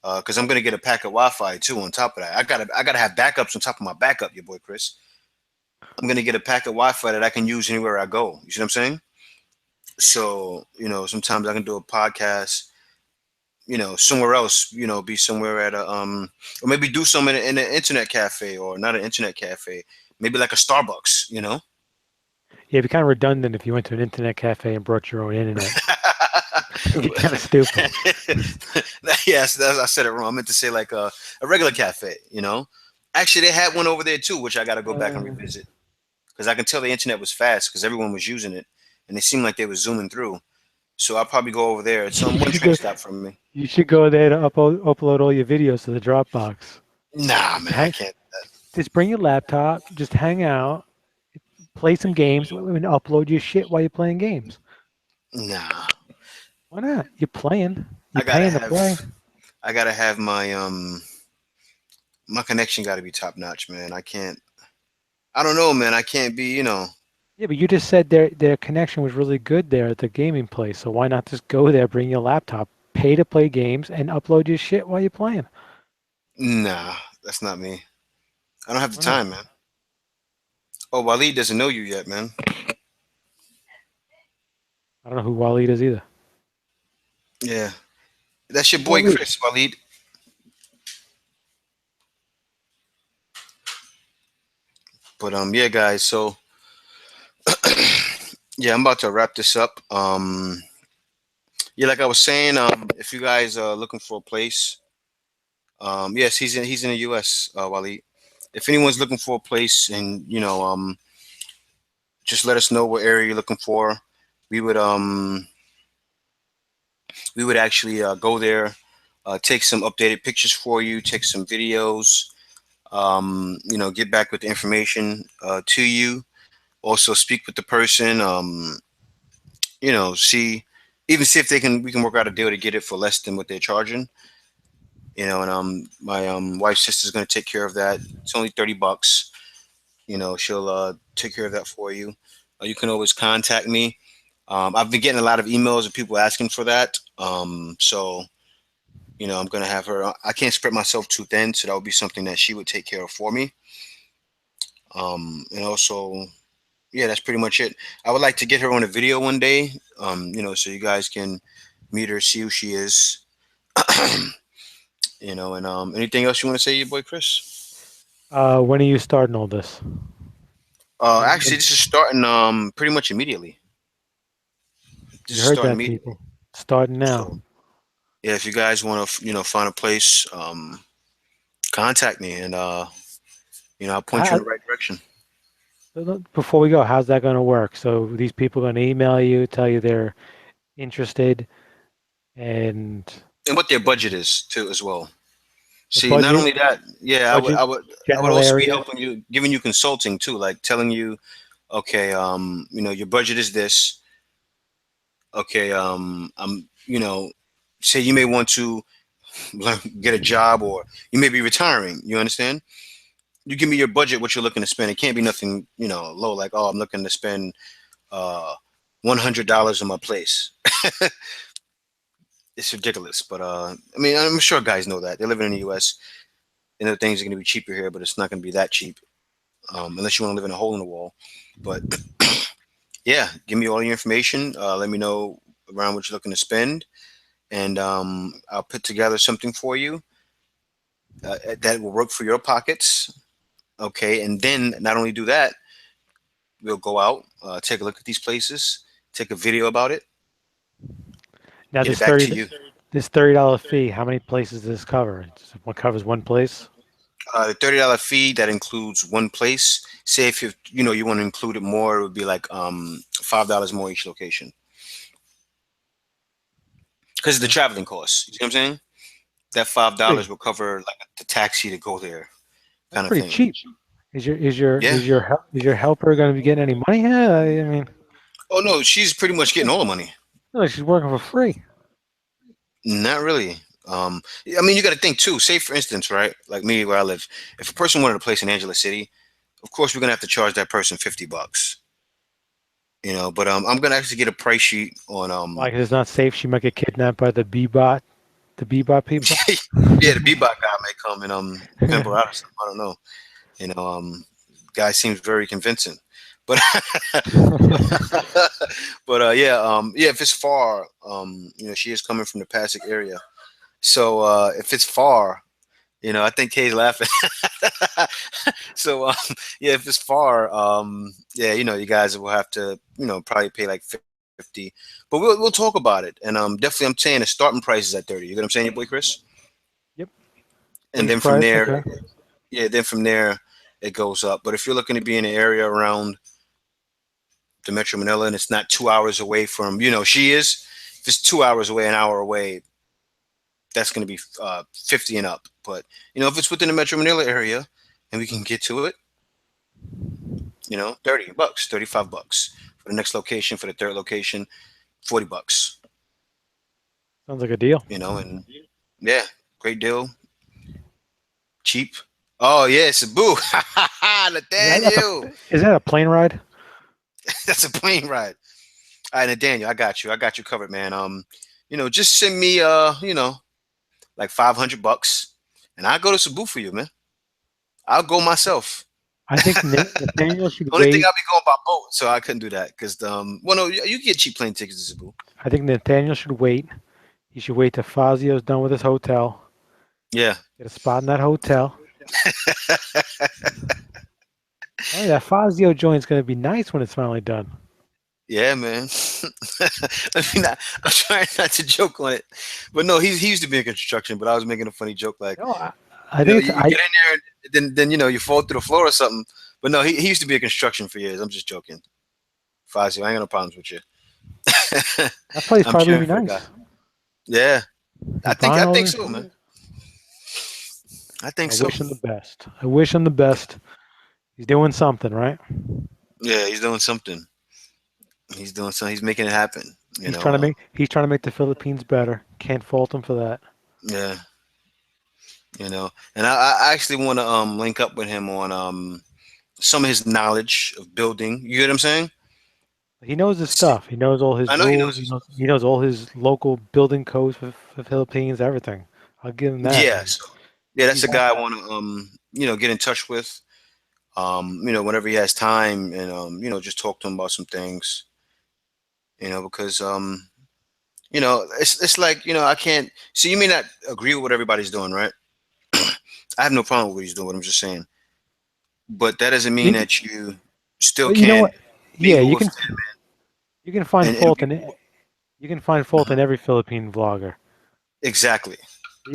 because I'm gonna get a pack of Wi-Fi too. On top of that, I gotta have backups on top of my backup. Your boy Chris. I'm gonna get a pack of Wi-Fi that I can use anywhere I go. You see what I'm saying? So sometimes I can do a podcast, somewhere else, be somewhere at a or maybe do some in an internet cafe, or not an internet cafe, maybe like a Starbucks. Yeah, it'd be kind of redundant if you went to an internet cafe and brought your own internet. It'd be kind of stupid. Yes, I said it wrong. I meant to say like a regular cafe. Actually, they had one over there too, which I got to go back and Uh, revisit, because I can tell the internet was fast because everyone was using it, and it seemed like they were zooming through. So I'll probably go over there. It's you one should train go. stop from me. You should go there to upload all your videos to the Dropbox. Nah, Just man, I hang, can't. just bring your laptop. Just hang out, play some games, and upload your shit while you're playing games. Nah, Why not? You're playing. You're I gotta paying to have. play. I gotta have my connection got to be top notch, man. I can't. I don't know, man. I can't be. Yeah, but you just said their connection was really good there at the gaming place. So why not just go there, bring your laptop, pay to play games, and upload your shit while you're playing? Nah, that's not me. I don't have the Why not? time, man. Oh, Waleed doesn't know you yet, man. I don't know who Waleed is either. Yeah, that's your Who's boy Waleed? Chris, Waleed. But yeah, guys. So yeah, I'm about to wrap this up. Yeah, like I was saying, if you guys are looking for a place, yes, he's in the U.S. Waleed. If anyone's looking for a place, and just let us know what area you're looking for. We would actually go there, take some updated pictures for you, take some videos, get back with the information to you. Also, speak with the person. See, even see if we can work out a deal to get it for less than what they're charging. And my wife's sister's gonna take care of that. It's only $30. She'll take care of that for you. You can always contact me. I've been getting a lot of emails of people asking for that. So I'm gonna have her. I can't spread myself too thin, so that would be something that she would take care of for me. And also, yeah, that's pretty much it. I would like to get her on a video one day. So you guys can meet her, see who she is. And anything else you want to say, your boy Chris? When are you starting all this? Actually, this is starting pretty much immediately. This You is heard starting that, immediately. people. Starting now. So yeah, if you guys want to find a place, contact me, and I'll point you How, in the right direction. Before we go, how's that going to work? So these people are going to email you, tell you they're interested, and And what their budget is too as well. the See, not budget, only that, yeah, budget, I would general also be area. helping you, giving you consulting too, like telling you, okay, your budget is this. Okay, say you may want to get a job, or you may be retiring. You understand? You give me your budget, what you're looking to spend. It can't be nothing, low, like, oh, I'm looking to spend uh $100 on my place. It's ridiculous. But I mean, I'm sure guys know that. They're living in the US. They know things are gonna be cheaper here, but it's not gonna be that cheap. Unless you want to live in a hole in the wall. But yeah, give me all your information. Let me know around what you're looking to spend, and I'll put together something for you that will work for your pockets. Okay, and then not only do that, we'll go out, take a look at these places, take a video about it, Now get it back to you. this $30 fee, how many places does this cover? What covers one place? The $30 fee that includes one place. Say if you want to include it more, it would be like $5 more each location because of the Okay. traveling costs. You see what I'm saying? That $5 Pretty, will cover like the taxi to go there, that's kind of pretty thing. cheap. Yeah. Is your helper going to be getting any money here? I mean, Oh no, she's pretty much getting all the money. like she's working for free. Not really. I mean, you got to think too. Say for instance, right? Like me, where I live, if a person wanted a place in Angela City, of course we're gonna have to charge that person $50. But I'm gonna actually get a price sheet on Like it's not safe. She might get kidnapped by the Bebop people. yeah, the Bebop guy may come and pimp her out or something. I don't know. You know, guy seems very convincing, but but yeah, if it's far, she is coming from the Pasig area. So if it's far, I think Kay's laughing. So yeah, if it's far, yeah, you guys will have to, probably pay like 50. But we'll talk about it, and definitely I'm saying the starting price is at 30. You get what I'm saying, your boy Chris? Yep. And Base then from price. there, Okay. yeah, then from there it goes up. But if you're looking to be in an area around the Metro Manila and it's not 2 hours away from, she is. If it's 2 hours away, an hour away, that's going to be 50 and up. But if it's within the Metro Manila area and we can get to it, $30, $35 for the next location, for the third location, $40. Sounds like a deal. And yeah, great deal, cheap. Oh yeah, Cebu, Nathaniel, Is that a plane ride? that's a plane ride. All right, Nathaniel, I got you. I got you covered, man. Just send me like $500, and I'll go to Cebu for you, man. I'll go myself. I think Nathaniel should Only thing wait. I'll be going by boat, so I couldn't do that because well, no, you can get cheap plane tickets to Cebu. I think Nathaniel should wait. He should wait till Fazio's done with his hotel. Yeah, Get a spot in that hotel. Hey, that Fazio joint's gonna be nice when it's finally done. yeah, man. I mean, I'm trying not to joke on it, but no, he used to be in construction, but I was making a funny joke like, No, I think it's you get in there and then you fall through the floor or something. But no, he used to be in construction for years. I'm just joking. Fazio, I ain't got no problems with you. that place I'm probably cheering be for the guy. nice. Yeah, He's I buying all think this. so, man. I think I so. wish him the best. I wish him the best. He's doing something, right? Yeah, he's doing something. He's doing something. He's making it happen. He's trying to make the Philippines better. Can't fault him for that. Yeah, and I actually want to link up with him on some of his knowledge of building. You get what I'm saying? He knows his See, stuff. He knows all his I know he rules. knows his. He knows all his local building codes for Philippines. Everything. I'll give him that. Yeah, so yeah, that's He's the guy I want to get in touch with. Whenever he has time, and just talk to him about some things. Because it's like I can't. So you may not agree with what everybody's doing, right? I have no problem with what he's doing. What I'm just saying, but that doesn't mean you, that you still but you know can't what? Yeah, mingle with him you can find and fault be in it. You can find fault uh in every Philippine vlogger. exactly,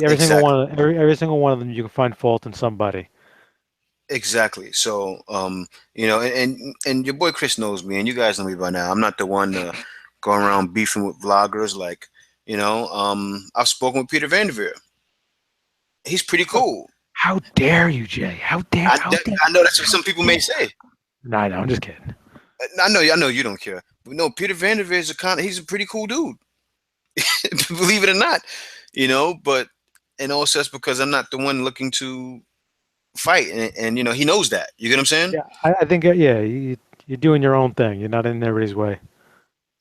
Every single exactly. one of them, every single one of them, you can find fault in somebody. exactly. So, and your boy Chris knows me, and you guys know me by now. I'm not the one going around beefing with vloggers. Like, I've spoken with Peter Vanderveer. He's pretty How, cool. how dare you, Jay? How dare? How dare? I know that's what How some people may dare? say. No, no, I'm just kidding. I know you don't care. But no, Peter Vanderveer is he's a pretty cool dude. Believe it or not, But and also that's because I'm not the one looking to fight, and he knows that. You get what I'm saying? Yeah, I think yeah, you're doing your own thing. You're not in everybody's way.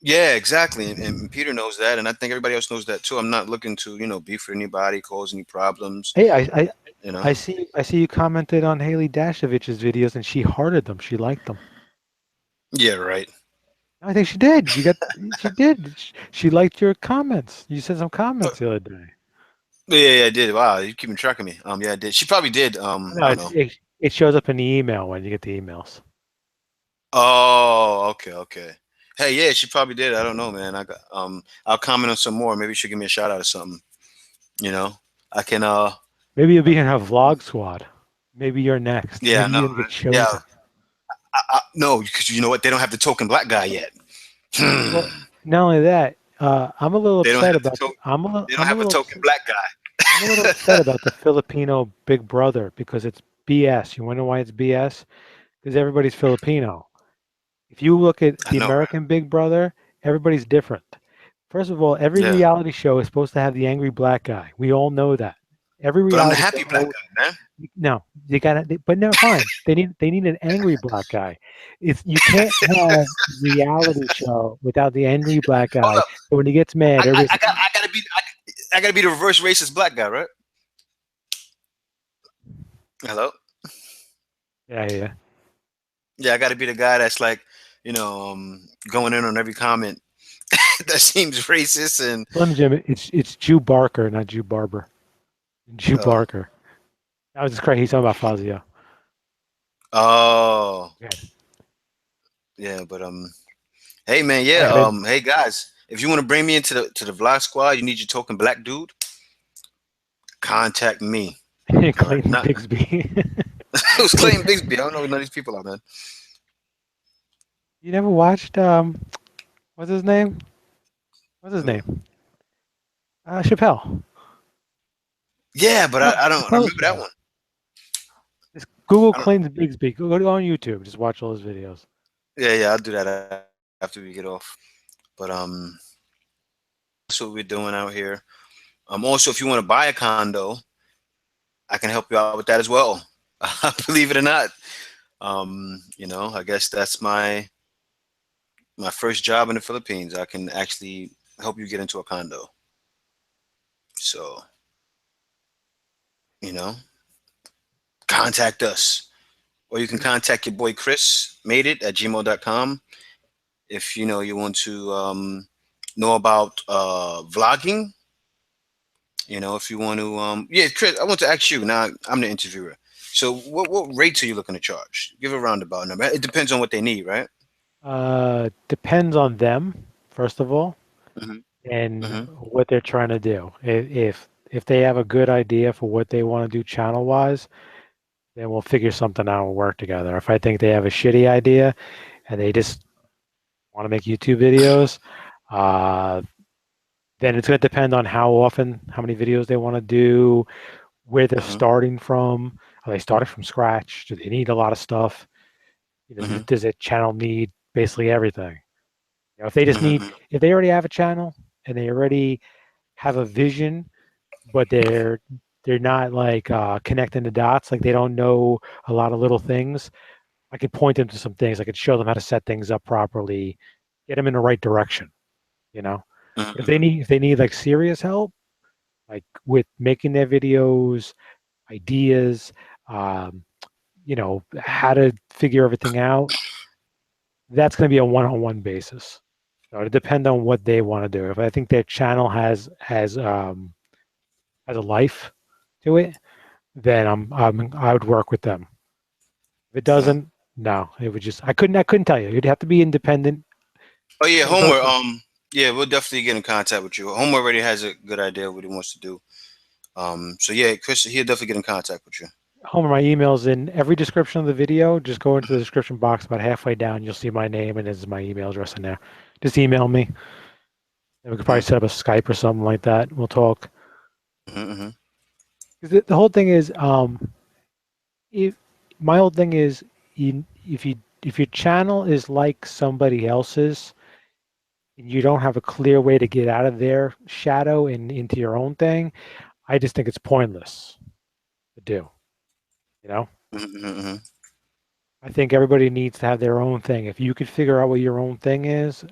Yeah, exactly. And Peter knows that, and I think everybody else knows that too. I'm not looking to beef with anybody, cause any problems. Hey, You know. I see you commented on Haley Dashovich's videos and she hearted them. She liked them. Yeah, right. I think she did. She did. She liked your comments. You said some Uh, comments the other day. yeah, I did. Wow, you keeping track of me. Yeah, I did. She probably did. No, I don't know. it shows up in the email when you get the emails. Oh, okay, okay. Hey, yeah, she probably did. I don't know, man. I'll comment on some more. Maybe she'll give me a shout out or something. You know, I can. Maybe you'll be in her vlog squad. Maybe you're next. Yeah, I Maybe know, you're gonna get right? Yeah. chosen. No, because you know what? They don't have the token black guy yet. Well, not only that, I'm a little They don't upset have the about the, token. They don't I'm a have a little token upset. black guy. I'm a little upset about the Filipino Big Brother because it's BS. You wonder why it's BS? Because everybody's Filipino. If you look at I the know, right? American Big Brother, everybody's different. First of all, every Yeah, reality show is supposed to have the angry black guy. We all know that. Every but I'm the reality show. happy black Oh, guy, man. no, they got it. But no, fine. They need an angry black guy. It's you can't have reality show without the angry black Hold guy. up, So when he gets mad, everybody's like, I gotta be the reverse racist black guy, right? Hello. yeah, yeah. Yeah, I gotta be the guy that's like, going in on every comment that seems racist and Slim Jim, it's Jew Barker, not Jew Barber. Jew oh, Barker. I was just crazy. He's talking about Fazio. oh, Yeah. yeah, but hey man, All yeah, right, man. hey guys, if you want to bring me into the vlog squad, you need your token black dude. Contact me. All right, Clayton not Bigsby. who's Clayton Bigsby. I don't know who none of these people are, man. You never watched what's his name? What's his Who? name? Chappelle. Yeah, but I don't Chappelle's remember that show. one. Just Google I don't. Clayton Bigsby. Go on YouTube. Just watch all his videos. Yeah, yeah, I'll do that after we get off. But that's what we're doing out here. Also, if you want to buy a condo, I can help you out with that as well. Believe it or not. I guess that's my first job in the Philippines. I can actually help you get into a condo. So, you know, contact us. Or you can contact your boy Chris, made it at gmail.com. If you want to know about vlogging, if you want to yeah, Chris, I want to ask you now. I'm the interviewer. So what rates are you looking to charge? Give a roundabout number. It depends on what they need, right? Depends on them, first of all, Hmm. and Hmm. what they're trying to do. If they have a good idea for what they want to do channel wise, then we'll figure something out and work together. If I think they have a shitty idea and they just want to make YouTube videos, uh, then it's going to depend on how often, how many videos they want to do, where they're Hmm. starting from. Are they starting from scratch? Do they need a lot of stuff? Hmm. Does a channel need basically everything? If they just need, Hmm. if they already have a channel and they already have a vision, but they're not like connecting the dots, like they don't know a lot of little things. I could point them to some things. I could show them how to set things up properly, get them in the right direction. You know, but Hmm. if they need like serious help, like with making their videos, ideas, um, how to figure everything out, that's going to be a one-on-one basis. So it depends on what they want to do. If I think their channel has a life to it, then I would work with them. If it Yeah. doesn't, no, it would just I couldn't tell you. You'd have to be independent Oh yeah, and go Homer. through. Yeah, we'll definitely get in contact with you. Homer already has a good idea of what he wants to do. So yeah, Chris, he'll definitely get in contact with you. Homer, my email's in every description of the video. Just go into the description box about halfway down. You'll see my name and this is my email address in there. Just email me. And we could probably Mm-hmm. set up a Skype or something like that. We'll talk. Mm-hmm. 'Cause the whole thing is, if my whole thing is, if your channel is like somebody else's and you don't have a clear way to get out of their shadow and into your own thing, I just think it's pointless to do. You know? Mm-hmm. Mm-hmm. I think everybody needs to have their own thing. If you could figure out what your own thing is,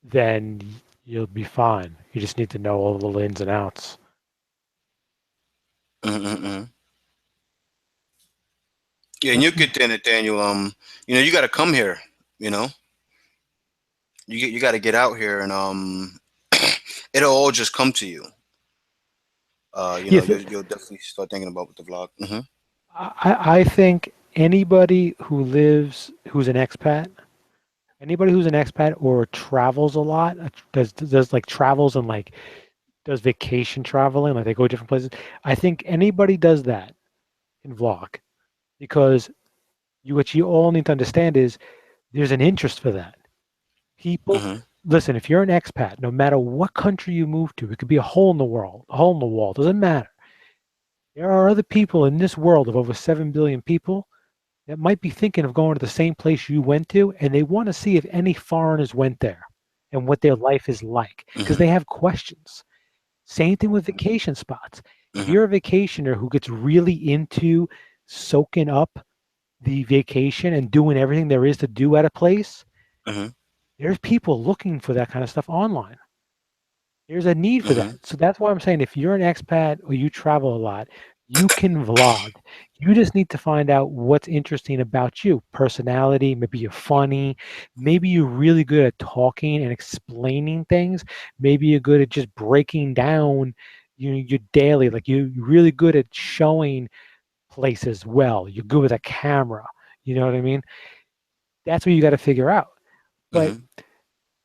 then you'll be fine. You just need to know all the ins and outs. Mm-hmm. Yeah, and That's you get there, Nathaniel. You got to come here. You know, you got to get out here, and it'll all just come to you. yeah. You'll definitely start thinking about the vlog. Mm-hmm. I think who's an expat, anybody who's an expat or travels a lot, does like travels and like does vacation traveling, like they go different places. I think anybody does that in vlog because what you all need to understand is there's an interest for that. People, Mm-hmm. listen, if you're an expat, no matter what country you move to, it could be a hole in the world, a hole in the wall, doesn't matter. There are other people in this world of over 7 billion people that might be thinking of going to the same place you went to, and they want to see if any foreigners went there and what their life is like because Mm-hmm. they have questions. Same thing with vacation spots. If Mm-hmm. you're a vacationer who gets really into soaking up the vacation and doing everything there is to do at a place, Mm-hmm. there's people looking for that kind of stuff online. There's a need for Mm-hmm. that. So that's why I'm saying if you're an expat or you travel a lot, you can vlog. You just need to find out what's interesting about you. Personality, maybe you're funny, maybe you're really good at talking and explaining things. Maybe you're good at just breaking down your daily, like you're really good at showing places well. You're good with a camera. You know what I mean? That's what you got to figure out. But Mm-hmm.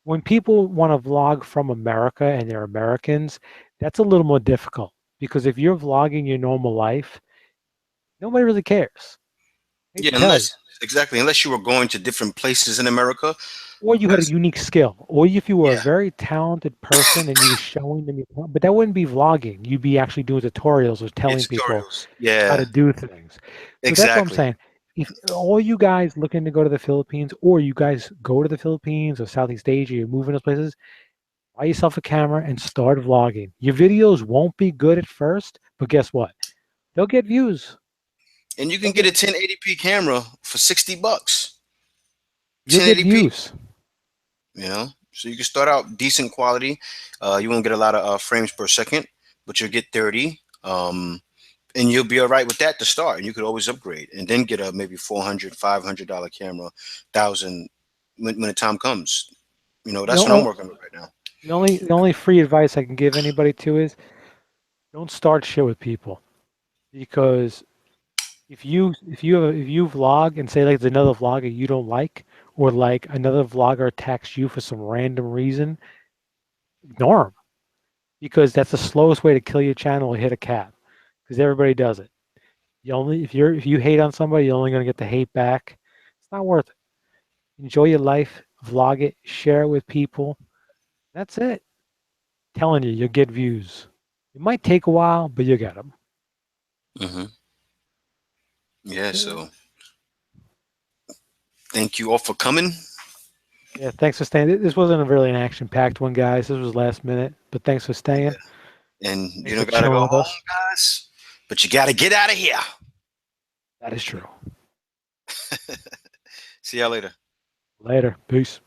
when people want to vlog from America and they're Americans, that's a little more difficult because if you're vlogging your normal life, nobody really cares. I hate Yeah, to tell you. unless you were going to different places in America. Or you had a That's unique skill, or if you were a Yeah, very talented person and you were showing them your talent, but that wouldn't be vlogging. You'd be actually doing tutorials or yeah, telling people tutorials. how to Yeah, do things. So that's what I'm exactly. saying. If all you guys looking to go to the Philippines, or you guys go to the Philippines or Southeast Asia, you're moving those places, buy yourself a camera and start vlogging. Your videos won't be good at first, but guess what? They'll get views. And you can They'll get a get 1080p camera for $60. you'll get 1080p. views. So you can start out decent quality. You won't get a lot of frames per second, but you'll get 30. And you'll be all right with that to start. And you could always upgrade and then get a maybe 400, $500 camera, thousand when the time comes. The, That's what I'm o- working with right now. the only free advice I can give anybody to is don't start shit with people because if you vlog and say like there's another vlogger you don't like or like another vlogger attacks you for some random reason, ignore them because that's the slowest way to kill your channel or hit a cap because everybody does it. You only if you hate on somebody, you're only gonna get the hate back. It's not worth it. Enjoy your life, vlog it, share it with people. That's it. Telling you, you'll get views. It might take a while, but you get them. Hmm. Yeah. That's it. So thank you all for coming. Yeah, thanks for staying. This wasn't a really an action-packed one, guys. This was last minute, but thanks for staying. And you Thanks for don't gotta chilling go with home, us. guys, but you gotta get out of here. That is true. See y'all later. Later. Peace.